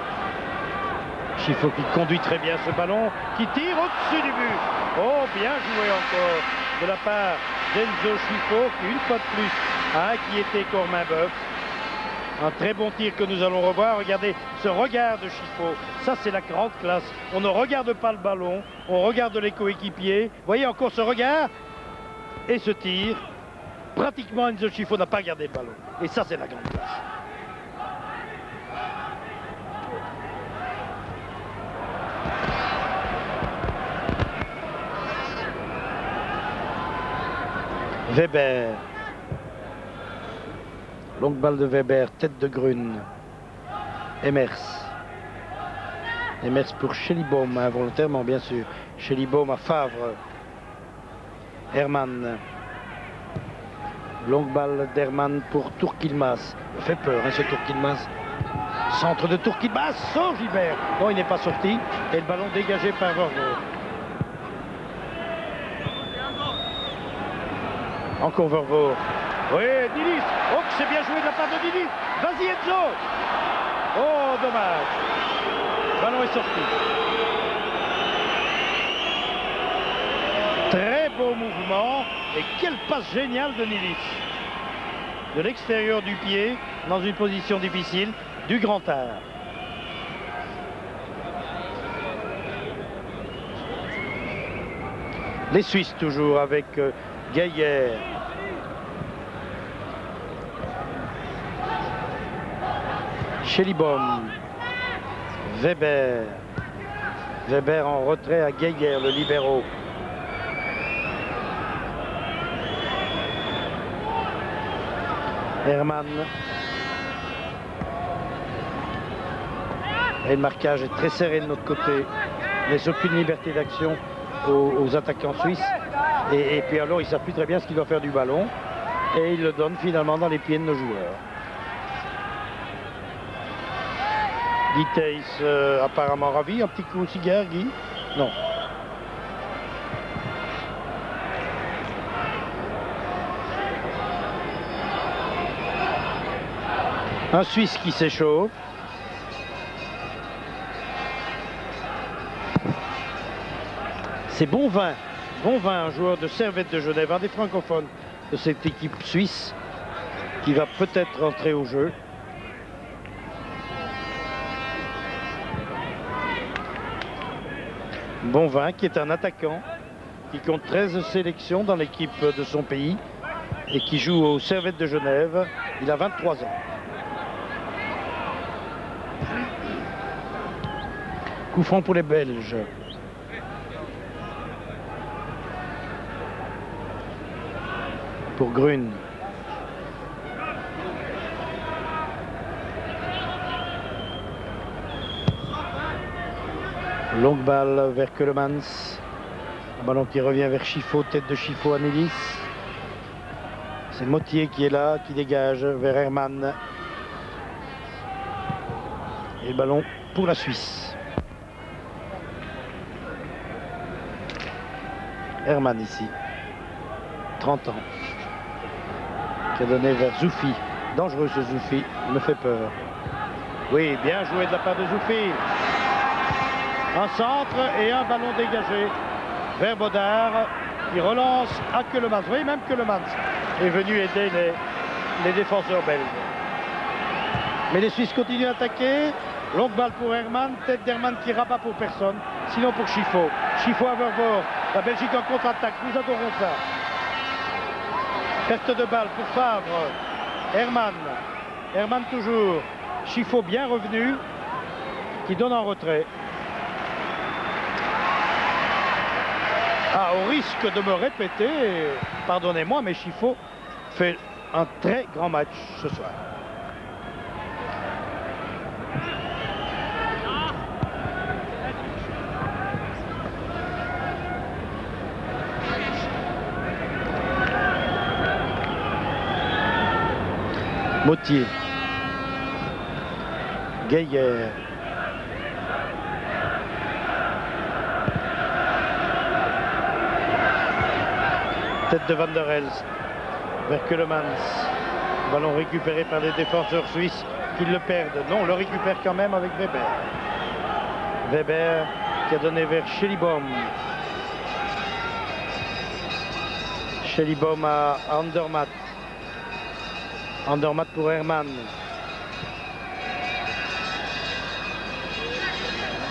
S1: Chiffot qui conduit très bien ce ballon, qui tire au-dessus du but. Oh, bien joué encore de la part d'Enzo Chiffot, qui une fois de plus a inquiété Corminboeuf. Un très bon tir que nous allons revoir. Regardez ce regard de Chiffot. Ça, c'est la grande classe. On ne regarde pas le ballon, on regarde les coéquipiers. Voyez encore ce regard et ce tir. Pratiquement, Enzo Chiffot n'a pas regardé le ballon. Et ça, c'est la grande classe. Weber. Longue balle de Weber, tête de Grune. Emers. Emers pour Chélibaum, involontairement bien sûr. Chélibaum à Favre. Hermann. Longue balle d'Hermann pour Tourquilmas. Ça fait peur, hein, ce Tourquilmas. Centre de Tourquilmas. Oh, Gilbert. Non, il n'est pas sorti. Et le ballon dégagé par Vervoort. Encore Vervoort. Oui, Nilis. Oh, c'est bien joué de la part de Nilis. Vas-y, Enzo. Oh, dommage. Le ballon est sorti. Très beau mouvement. Et quelle passe géniale de Nilis. De l'extérieur du pied, dans une position difficile, du grand art. Les Suisses toujours avec Gaillard. Chélibaum. Weber. Weber en retrait à Gaillard, le libéraux. Hermann. Et le marquage est très serré de notre côté. Il ne laisse aucune liberté d'action aux attaquants suisses. Et puis alors, il ne savent plus très bien ce qu'il doit faire du ballon. Et il le donne finalement dans les pieds de nos joueurs. Guy Thys apparemment ravi. Un petit coup au cigare, Guy? Non. Un Suisse qui s'échauffe. C'est Bonvin. Bonvin, un joueur de Servette de Genève, un des francophones de cette équipe suisse, qui va peut-être rentrer au jeu. Bonvin, qui est un attaquant, qui compte 13 sélections dans l'équipe de son pays et qui joue au Servette de Genève. Il a 23 ans. Coup franc pour les Belges. Pour Grune. Longue balle vers Keulemans. Un ballon qui revient vers Chiffot, tête de Chiffot à Nilis. C'est Mottier qui est là, qui dégage vers Hermann. Et le ballon pour la Suisse. Hermann ici. 30 ans. Qui a donné vers Zoufi. Dangereux ce Zoufi, il me fait peur. Oui, bien joué de la part de Zoufi. Un centre et un ballon dégagé vers Baudard qui relance à Keulemans. Oui, même Keulemans est venu aider les défenseurs belges. Mais les Suisses continuent à attaquer. Longue balle pour Herman, tête d'Herman qui rabat pour personne, sinon pour Chifo. Chifo à Vervoort, la Belgique en contre-attaque, nous adorons ça. Perte de balle pour Favre, Herman, Herman toujours, Chifo bien revenu, qui donne en retrait. Ah, au risque de me répéter, pardonnez-moi, mais Chifo fait un très grand match ce soir. Mottier, Gaillard, tête de Van der Elst vers Keulemans, ballon récupéré par les défenseurs suisses qui le perdent. Non, le récupère quand même avec Weber. Weber qui a donné vers Schellibaum. Schellibaum à Andermatt. Andermatt pour Herman.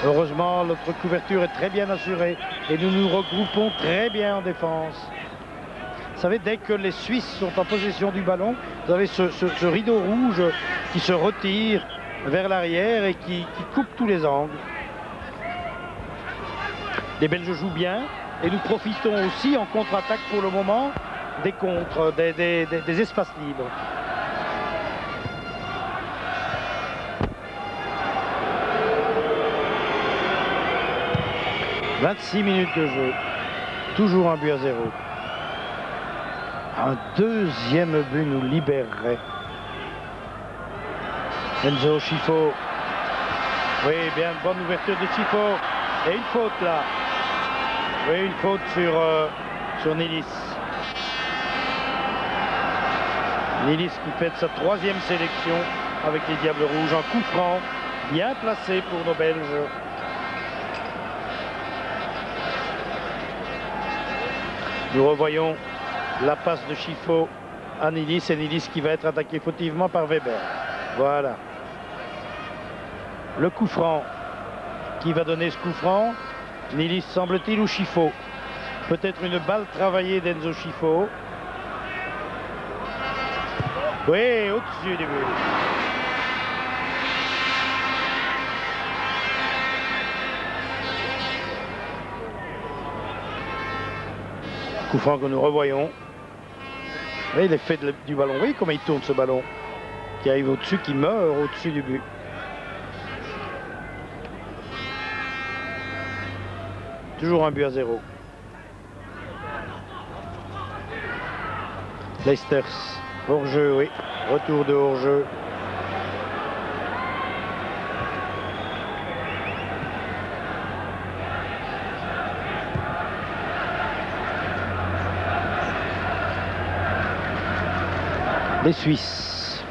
S1: Heureusement, notre couverture est très bien assurée et nous nous regroupons très bien en défense. Vous savez, dès que les Suisses sont en possession du ballon, vous avez ce rideau rouge qui se retire vers l'arrière et qui coupe tous les angles. Les Belges jouent bien et nous profitons aussi en contre-attaque pour le moment des contres, des espaces libres. 26 minutes de jeu, toujours un but à 0. Un deuxième but nous libérerait. Enzo Chifo. Oui, bien, bonne ouverture de Chifo. Et une faute là. Oui, une faute sur Nilis. Nilis qui fait sa 3e sélection avec les Diables Rouges. Un coup franc, bien placé pour nos Belges. Nous revoyons la passe de Chifo à Nilis et Nilis qui va être attaqué fautivement par Weber. Voilà. Le coup franc. Qui va donner ce coup franc? Nilis semble-t-il ou Chifo? Peut-être une balle travaillée d'Enzo Chifo. Oui, au-dessus du but. Coup franc que nous revoyons. Et l'effet du ballon. Oui, comment il tourne ce ballon. Qui arrive au-dessus, qui meurt au-dessus du but. Toujours un but à 0. Leicesters, hors-jeu, oui. Retour de hors-jeu. Les Suisses.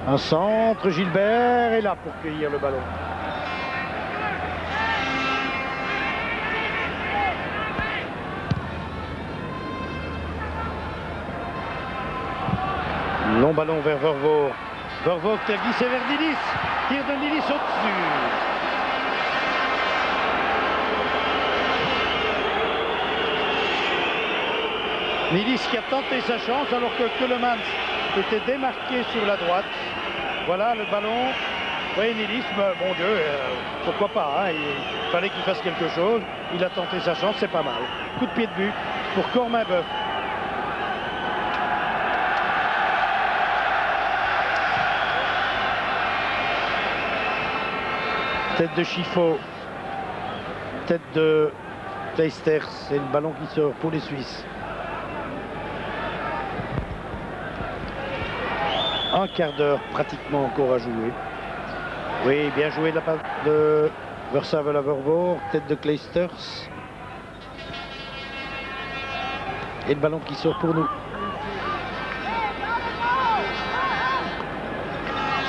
S1: Un centre, Gilbert est là pour cueillir le ballon. Long ballon vers Vervoort. Vervoort qui a glissé vers Nilis. Tire de Nilis au-dessus. Nilis qui a tenté sa chance alors que Keulemans était démarqué sur la droite. Voilà le ballon. Oui, Nilis, mon Dieu, pourquoi pas, hein, il fallait qu'il fasse quelque chose. Il a tenté sa chance, c'est pas mal. Coup de pied de but pour Corminboeuf. Tête de Chifo. Tête de Leicesters. C'est le ballon qui sort pour les Suisses. Un quart d'heure pratiquement encore à jouer. Oui, bien joué de la part de Versavel à Vervoort, tête de Leicesters. Et le ballon qui sort pour nous.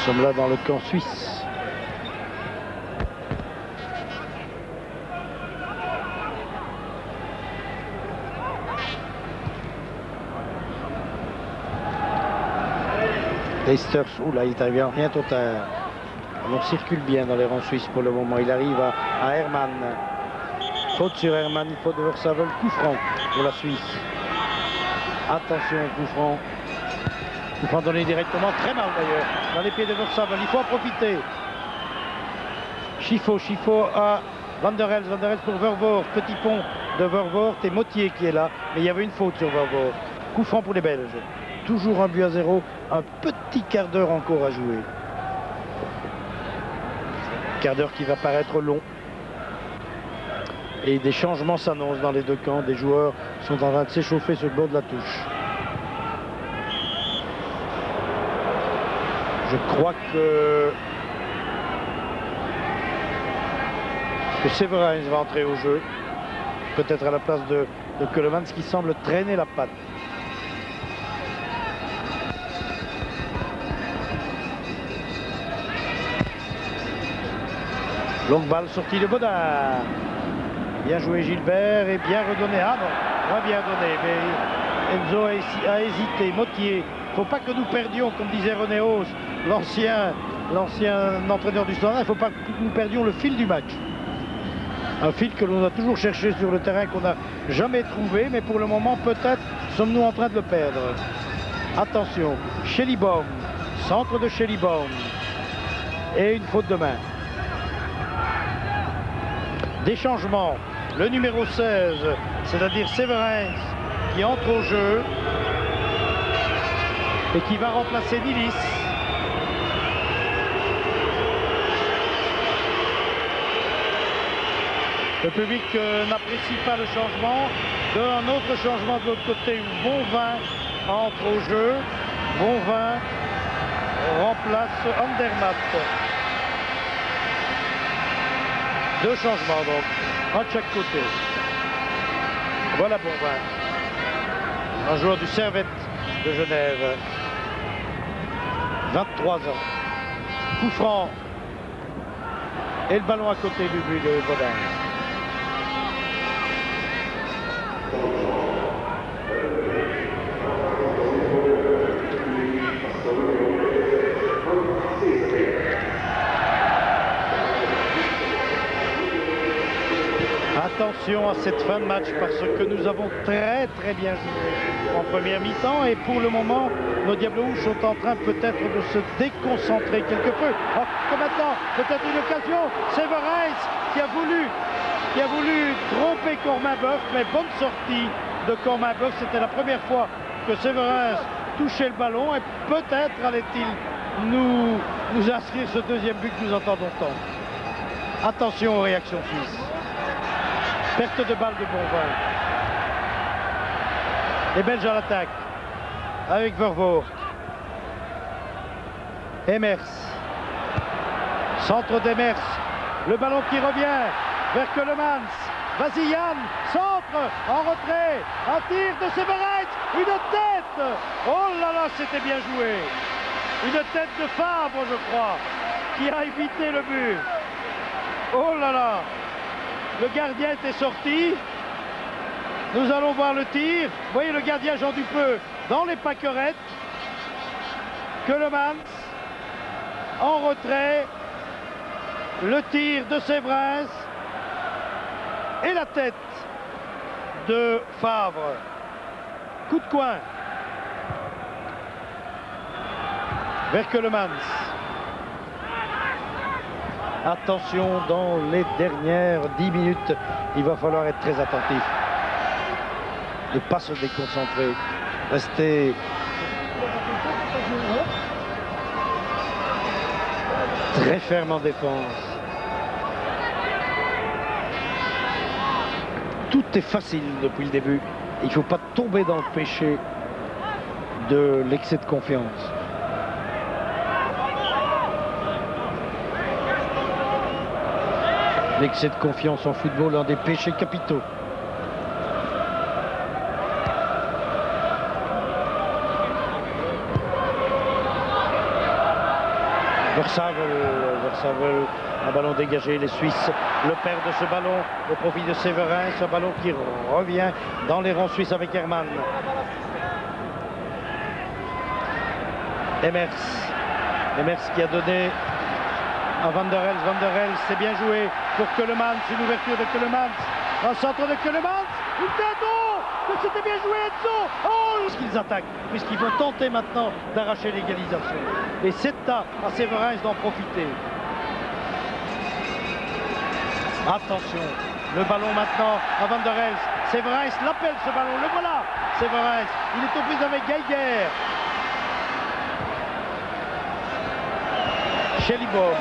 S1: sommes là dans le camp suisse. Leicester, oula, il est arrivé en rien total. On circule bien dans les rangs suisses pour le moment. Il arrive à Hermann. Faute sur Hermann, il faut de Versavel. Coup franc pour la Suisse. Attention, coup franc. Coup franc donné directement, très mal d'ailleurs, dans les pieds de Versavel. Il faut en profiter. Schifo à Van der Elst pour Vervoort. Petit pont de Vervoort et Mottier qui est là. Mais il y avait une faute sur Vervoort. Coup franc pour les Belges. Toujours 1-0, un petit quart d'heure encore à jouer. Quart d'heure qui va paraître long. Et des changements s'annoncent dans les deux camps. Des joueurs sont en train de s'échauffer sur le bord de la touche. Je crois que Severins va entrer au jeu. Peut-être à la place de Keulemans qui semble traîner la patte. Longue balle sortie de Baudin. Bien joué Gilbert et bien redonné. Ah non, moins bien donné. Mais Enzo a hésité. Mottier. Il ne faut pas que nous perdions, comme disait René Haus, l'ancien entraîneur du Standard. Il ne faut pas que nous perdions le fil du match. Un fil que l'on a toujours cherché sur le terrain, qu'on n'a jamais trouvé. Mais pour le moment, peut-être sommes-nous en train de le perdre. Attention, Schellibaum. Centre de Schellibaum. Et une faute de main. Des changements, le numéro 16, c'est-à-dire Severins, qui entre au jeu et qui va remplacer Nilis. Le public n'apprécie pas le changement. Un autre changement de l'autre côté où Bonvin entre au jeu. Bonvin remplace Andermatt. Deux changements donc, un de chaque côté. Voilà Bonvin, un joueur du Servette de Genève, 23 ans. Coup franc et le ballon à côté du but de Baudin. Attention à cette fin de match parce que nous avons très bien joué en première mi-temps et pour le moment nos Diables Rouges sont en train peut-être de se déconcentrer quelque peu. Alors que maintenant peut-être une occasion, Severins qui a voulu tromper Corminboeuf, mais bonne sortie de Corminboeuf. C'était la première fois que Severins touchait le ballon et peut-être allait-il nous inscrire ce deuxième but que nous entendons tant. Attention aux réactions suisses. Perte de balle de Bonvin. Les Belges à l'attaque. Avec Vervoort. Emers. Centre d'Emers. Le ballon qui revient vers Keulemans. Vas-y Yann. Centre. En retrait. Un tir de Severins. Une tête. Oh là là, c'était bien joué. Une tête de Fabre, je crois, qui a évité le but. Oh là là. Le gardien était sorti. Nous allons voir le tir. Vous voyez le gardien Jean Dupeux dans les pâquerettes. Keulemans en retrait. Le tir de Severins. Et la tête de Fabre. Coup de coin. Vers Keulemans. Attention, dans les dernières 10 minutes, il va falloir être très attentif. Ne pas se déconcentrer. Rester très ferme en défense. Tout est facile depuis le début. Il ne faut pas tomber dans le péché de l'excès de confiance. L'excès de confiance en football, un des péchés capitaux. Versavel, un ballon dégagé, les Suisses le perdent ce ballon au profit de Séverin, ce ballon qui revient dans les rangs suisses avec Hermann. Emers qui a donné à Van der Elst, c'est bien joué pour Keulemans, une ouverture de Keulemans, un centre de Keulemans, une tête, oh, que c'était bien joué Enzo, oh, qu'ils attaquent, puisqu'ils vont tenter maintenant d'arracher l'égalisation. Et c'est à Séverin d'en profiter. Attention, le ballon maintenant à Van der Elst, Séverin l'appelle ce ballon, le voilà, Séverin, il est aux prises avec Geiger. Schellibaum.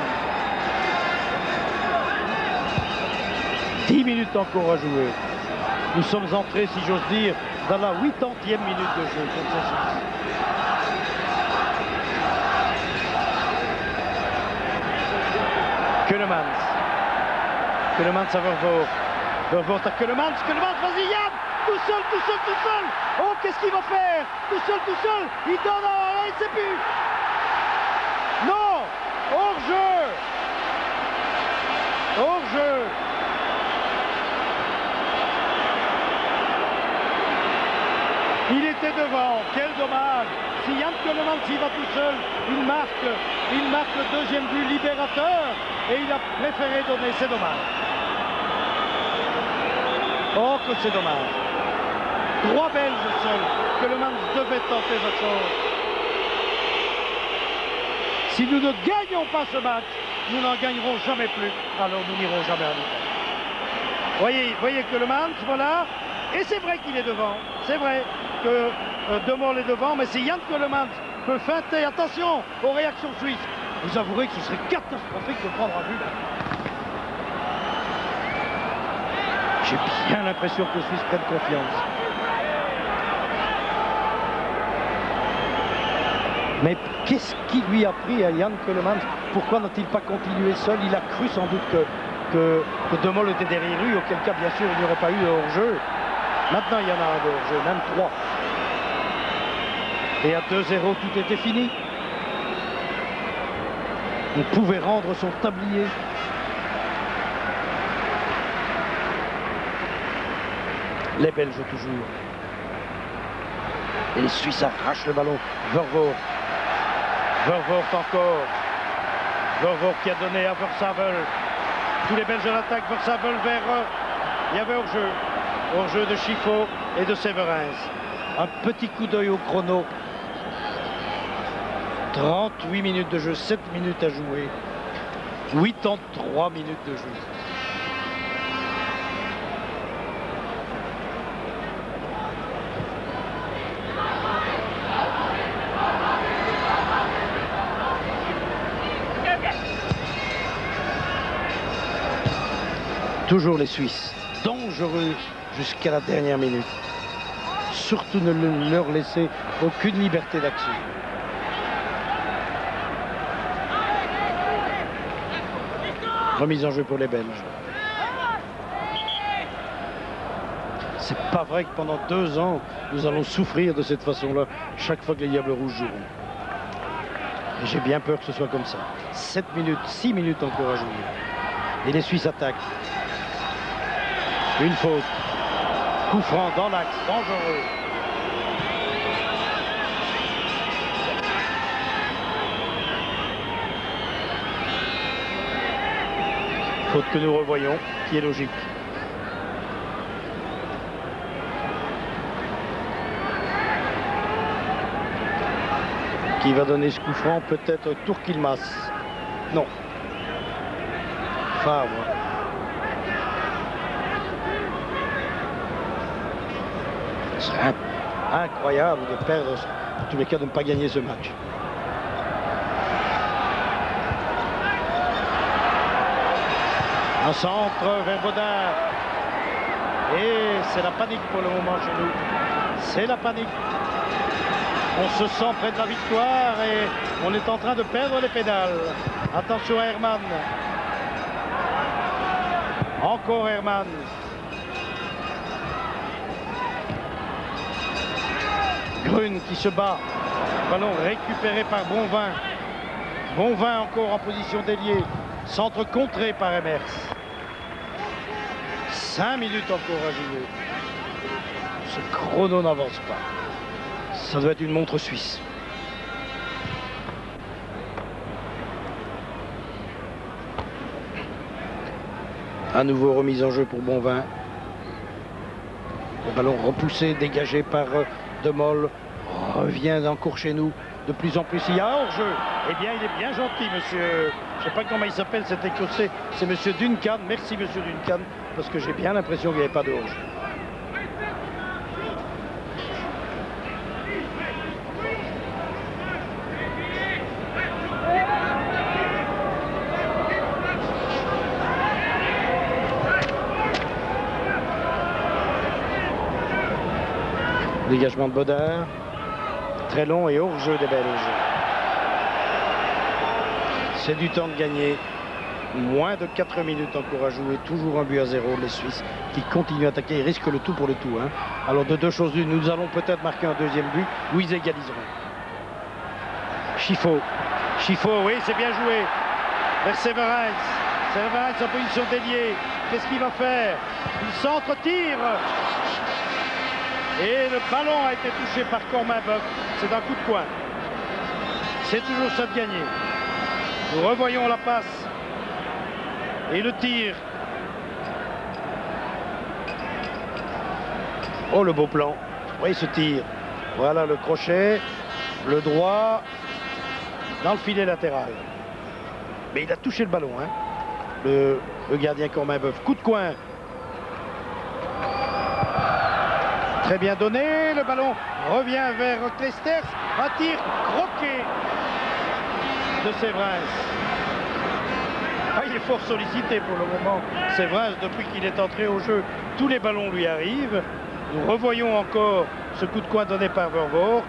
S1: 10 minutes encore à jouer. Nous sommes entrés, si j'ose dire, dans la 80e minute de jeu contre ces Suisses. Keulemans à Vervoort. Vervoort à Keulemans, vas-y Yann, tout seul. Oh, qu'est-ce qu'il va faire? Tout seul, il donne à... il ne sait plus. Non, hors-jeu. Il était devant, quel dommage. Si Yann Keulemans y va tout seul, il marque le deuxième but libérateur et il a préféré donner, c'est dommage. Oh que c'est dommage. 3 Belges seuls, Keulemans devait tenter sa chose. Si nous ne gagnons pas ce match, nous n'en gagnerons jamais plus, alors nous n'irons jamais en Italie. Voyez Keulemans, voilà, et c'est vrai qu'il est devant, c'est vrai que De Mol est devant, mais si Yann Keulemans peut feinter, attention aux réactions suisses, vous avouerez que ce serait catastrophique de prendre un but. J'ai bien l'impression que les Suisses prennent confiance. Mais qu'est-ce qui lui a pris à Yann Keulemans? Pourquoi n'a-t-il pas continué seul? Il a cru sans doute que De Mol était derrière lui, auquel cas bien sûr il n'y aurait pas eu de hors-jeu. Maintenant il y en a un de hors-jeu, même 3. Et à 2-0 tout était fini. On pouvait rendre son tablier. Les Belges toujours. Et les Suisses arrachent le ballon. Vervoort encore. Vervoort qui a donné à Versavel. Tous les Belges en attaque. Versavel vers... il y avait hors-jeu. Hors-jeu de Schifo et de Séverin. Un petit coup d'œil au chrono. 38 minutes de jeu, 7 minutes à jouer. 83 minutes de jeu. Toujours les Suisses, dangereux jusqu'à la dernière minute. Surtout ne leur laisser aucune liberté d'action. Remise en jeu pour les Belges. C'est pas vrai que pendant 2 ans, nous allons souffrir de cette façon-là, chaque fois que les Diables Rouges joueront. Et j'ai bien peur que ce soit comme ça. 7 minutes, 6 minutes encore à jouer. Et les Suisses attaquent. Une faute. Coup franc dans l'axe, dangereux. Faute que nous revoyons, qui est logique. Qui va donner ce coup franc? Peut-être Tourquilmas. Non. Favre. Ce serait incroyable de perdre, en tous les cas de ne pas gagner ce match. Un centre vers Baudin. Et c'est la panique pour le moment chez nous. C'est la panique. On se sent près de la victoire et on est en train de perdre les pédales. Attention à Hermann. Encore Hermann. Grun qui se bat. Ballon récupéré par Bonvin. Bonvin encore en position d'ailier. Centre contré par Emers. 5 minutes encore à jouer. Ce chrono n'avance pas. Ça doit être une montre suisse. À nouveau remise en jeu pour Bonvin. Le ballon repoussé, dégagé par De Mol. Revient encore chez nous. De plus en plus, il y a hors-jeu. Eh bien, il est bien gentil, monsieur. Je ne sais pas comment il s'appelle cet écossais. C'est monsieur Duncan. Merci, monsieur Duncan. Parce que j'ai bien l'impression qu'il n'y avait pas de hors-jeu. Dégagement de Baudard. Très long et hors-jeu des Belges. C'est du temps de gagner. Moins de 4 minutes encore à jouer. Toujours 1 but à 0. Les Suisses qui continuent à attaquer. Ils risquent le tout pour le tout. Hein. Alors de deux choses l'une, nous allons peut-être marquer un deuxième but ou ils égaliseront. Chifo. Chifo, oui, c'est bien joué. Vers Severens. Severens en position d'ailier. Qu'est-ce qu'il va faire? Il s'entre-tire. Et le ballon a été touché par Cormain-Boeuf. C'est un coup de coin. C'est toujours ça de gagner. Nous revoyons la passe. Et le tir. Oh, le beau plan. Oui, ce tir. Voilà le crochet. Le droit. Dans le filet latéral. Mais il a touché le ballon. Hein. Le gardien Cormain-Boeuf. Coup de coin. Très bien donné, le ballon revient vers Clijsters, un tir croqué de Severens. Ah, il est fort sollicité pour le moment, Severens, depuis qu'il est entré au jeu, tous les ballons lui arrivent. Nous revoyons encore ce coup de coin donné par Vervoort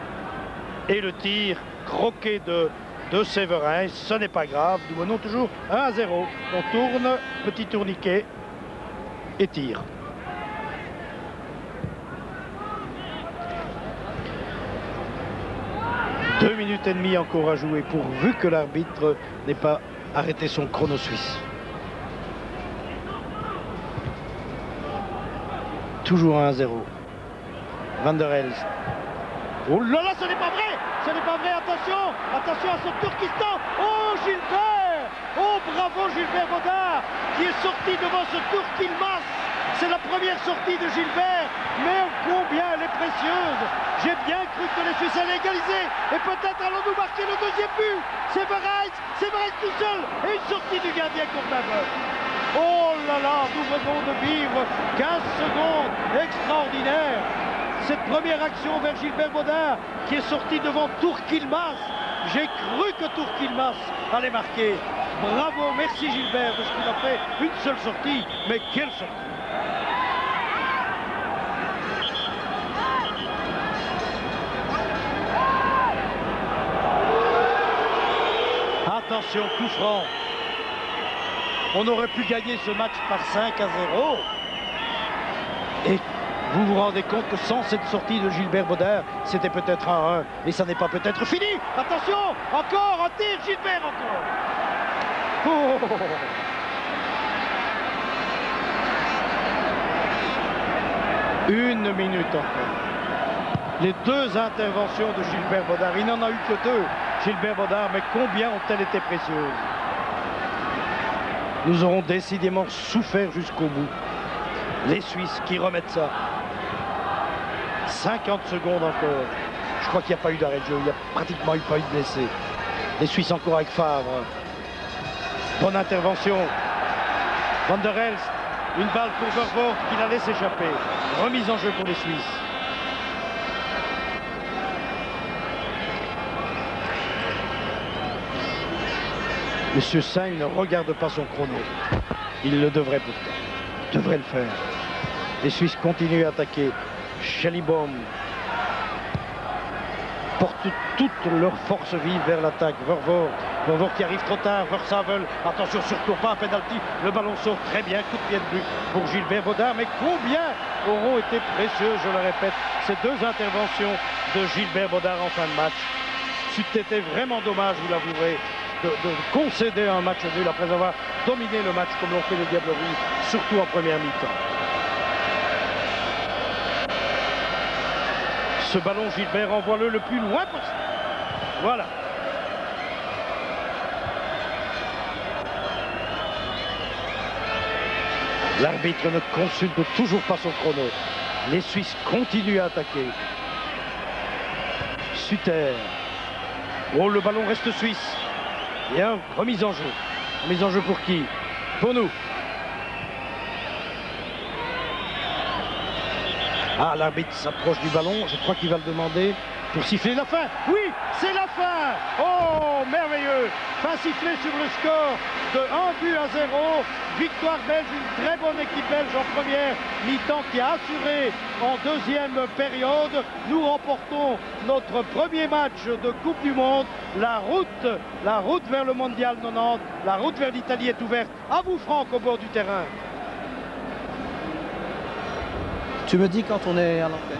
S1: et le tir croqué de Severens. Ce n'est pas grave, nous menons toujours 1 à 0. On tourne, petit tourniquet et tire. Deux minutes et demie encore à jouer pourvu que l'arbitre n'ait pas arrêté son chrono suisse. Toujours 1-0. Van der Elst. Oh là là, ce n'est pas vrai! Ce n'est pas vrai, attention! Attention à ce Turkistan! Oh Gilbert! Oh bravo Gilbert Baudard qui est sorti devant ce Turkilmas! C'est la première sortie de Gilbert, mais combien elle est précieuse! J'ai bien cru que les Suisses allaient égaliser, et peut-être allons-nous marquer le deuxième but! C'est Severens tout seul, et une sortie du gardien Cormain-Boeuf. Oh là là, nous venons de vivre 15 secondes extraordinaires. Cette première action vers Gilbert Baudard, qui est sorti devant Turkilmas. J'ai cru que Turkilmas allait marquer. Bravo, merci Gilbert de ce qu'il a fait. Une seule sortie, mais quelle sortie! Attention, coup franc. On aurait pu gagner ce match par 5 à 0. Et vous vous rendez compte que sans cette sortie de Gilbert Baudard, c'était peut-être 1-1. Et ça n'est pas peut-être fini. Attention, encore un tir, Gilbert encore. Oh. Une minute encore. Les deux interventions de Gilbert Baudard, il n'en a eu que deux. Gilbert Baudard, mais combien ont-elles été précieuses? Nous aurons décidément souffert jusqu'au bout. Les Suisses qui remettent ça. 50 secondes encore. Je crois qu'il n'y a pas eu d'arrêt de jeu. Il n'y a pratiquement pas eu de blessés. Les Suisses encore avec Favre. Bonne intervention. Van der Elst. Une balle pour Vervoort qui la laisse échapper. Remise en jeu pour les Suisses. Monsieur Sain ne regarde pas son chrono. Il le devrait pourtant. Il devrait le faire. Les Suisses continuent à attaquer. Schellibaum porte toute leur force vive vers l'attaque. Vervoort qui arrive trop tard. Versavel, attention, surtout pas un penalty. Le ballon sort très bien. Coup de pied de but pour Gilbert Baudard. Mais combien auront été précieuses, je le répète, ces deux interventions de Gilbert Baudard en fin de match. C'eût été vraiment dommage, vous l'avouerez, de concéder un match nul après avoir dominé le match comme l'ont fait les Diableries, surtout en première mi-temps. Ce ballon, Gilbert, envoie-le le plus loin possible. Voilà. L'arbitre ne consulte toujours pas son chrono. Les Suisses continuent à attaquer. Suter. Oh, le ballon reste suisse. Bien, remise en jeu. Remise en jeu pour qui? Pour nous. Ah, l'arbitre s'approche du ballon. Je crois qu'il va le demander pour siffler la fin. Oui, c'est la fin. Oh, merveilleux. Fin sifflée sur le score de 1-0. Victoire belge, une très bonne équipe belge en première mi-temps qui a assuré en deuxième période. Nous remportons notre premier match de Coupe du Monde. La route vers le Mondial 90, la route vers l'Italie est ouverte. À vous, Franck, au bord du terrain.
S2: Tu me dis quand on est à l'antenne.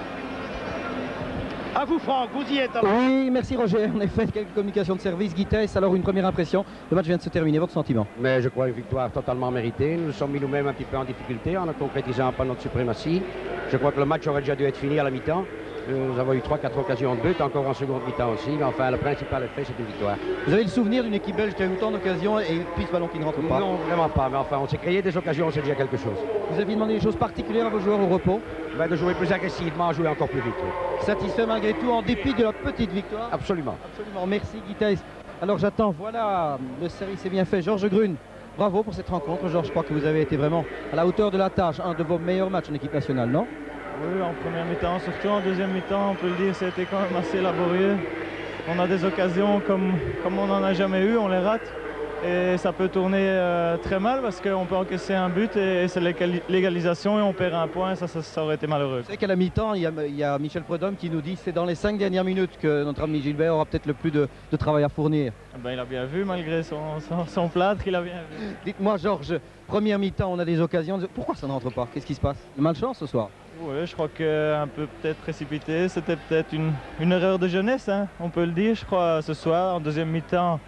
S1: À vous, Franck, vous y êtes. Alors.
S2: Oui, merci Roger. En effet, quelques communications de service. Guy Thys, alors une première impression. Le match vient de se terminer. Votre sentiment?
S5: Mais je crois une victoire totalement méritée. Nous nous sommes mis nous-mêmes un petit peu en difficulté en ne concrétisant pas notre suprématie. Je crois que le match aurait déjà dû être fini à la mi-temps. Nous avons eu 3-4 occasions de but, encore en seconde mi-temps aussi. Mais enfin, le principal effet, c'est une victoire.
S2: Vous avez le souvenir d'une équipe belge qui a eu autant d'occasions et puis ce ballon qui ne rentre pas?
S5: Non, vraiment pas. Mais enfin, on s'est créé des occasions, c'est déjà quelque chose.
S2: Vous avez demandé des choses particulières à vos joueurs au repos?
S5: Ben, de jouer plus agressivement, jouer encore plus vite.
S2: Satisfait malgré tout, en dépit de la petite victoire?
S5: Absolument.
S2: Absolument. Merci Guy Thys. Alors j'attends, voilà, le service est bien fait. Georges Grune, bravo pour cette rencontre. Georges, je crois que vous avez été vraiment à la hauteur de la tâche. Un de vos meilleurs matchs en équipe nationale, non?
S6: Oui, en première mi-temps, surtout en deuxième mi-temps, on peut le dire, c'était quand même assez laborieux. On a des occasions comme on n'en a jamais eu, on les rate. Et ça peut tourner très mal parce qu'on peut encaisser un but et c'est l'égalisation et on perd un point, ça aurait été malheureux.
S2: Vous savez qu'à la mi-temps, il y a Michel Prudhomme qui nous dit que c'est dans les 5 dernières minutes que notre ami Gilbert aura peut-être le plus de travail à fournir.
S6: Ben, il a bien vu, malgré son plâtre, il a bien vu.
S2: Dites-moi Georges, première mi-temps, on a des occasions. Pourquoi ça ne rentre pas? Qu'est-ce qui se passe? Malchance ce soir?
S6: Oui, je crois qu'un peu peut-être précipité, c'était peut-être une erreur de jeunesse, hein, on peut le dire, je crois, ce soir, en deuxième mi-temps.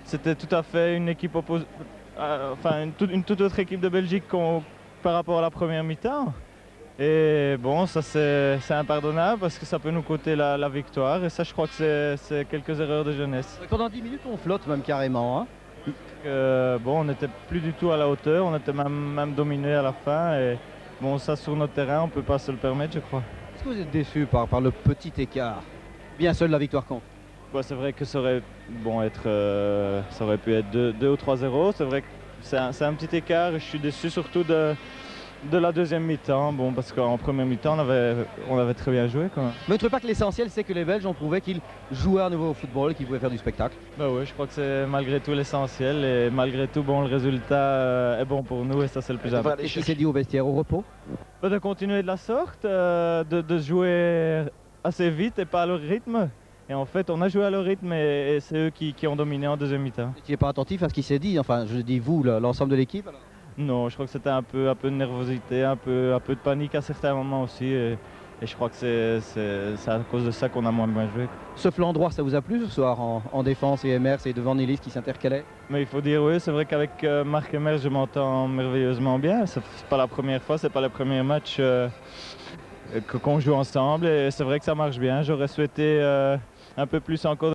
S6: C'était tout à fait une équipe opposée, enfin une toute autre équipe de Belgique par rapport à la première mi-temps. Et bon, ça c'est impardonnable parce que ça peut nous coûter la victoire. Et ça, je crois que c'est quelques erreurs de jeunesse.
S2: Pendant 10 minutes, on flotte même carrément. Hein.
S6: Bon, on n'était plus du tout à la hauteur, on était même dominé à la fin. Et bon, ça sur notre terrain, on ne peut pas se le permettre, je crois.
S2: Est-ce que vous êtes déçu par le petit écart? Bien seule la victoire compte.
S6: Bon, c'est vrai que ça aurait pu être 2 ou 3-0. C'est vrai que c'est un petit écart. Je suis déçu surtout de la deuxième mi-temps. Bon, parce qu'en première mi-temps, on avait très bien joué quand même.
S2: Mais vous ne trouvez pas que l'essentiel, c'est que les Belges ont prouvé qu'ils jouaient à nouveau au football et qu'ils pouvaient faire du spectacle?
S6: Ben oui, je crois que c'est malgré tout l'essentiel. Et malgré tout, bon, le résultat est bon pour nous et ça, c'est le plus important.
S2: Qu'est-ce qui s'est dit au vestiaire, au repos?
S6: De continuer de la sorte, de jouer assez vite et pas à leur rythme. Et en fait, on a joué à leur rythme et c'est eux qui ont dominé en deuxième mi-temps.
S2: Vous n'étiez pas attentif à ce qui s'est dit? Enfin, je dis vous, l'ensemble de l'équipe?
S6: Non, je crois que c'était un peu de nervosité, un peu de panique à certains moments aussi. Et je crois que c'est à cause de ça qu'on a moins bien joué.
S2: Ce flanc droit, ça vous a plu ce soir en défense et Emers et devant Nélis qui s'intercalaient?
S6: Mais il faut dire oui, c'est vrai qu'avec Marc Emers, je m'entends merveilleusement bien. C'est pas la première fois, c'est pas le premier match qu'on joue ensemble. Et c'est vrai que ça marche bien. J'aurais souhaité un peu plus encore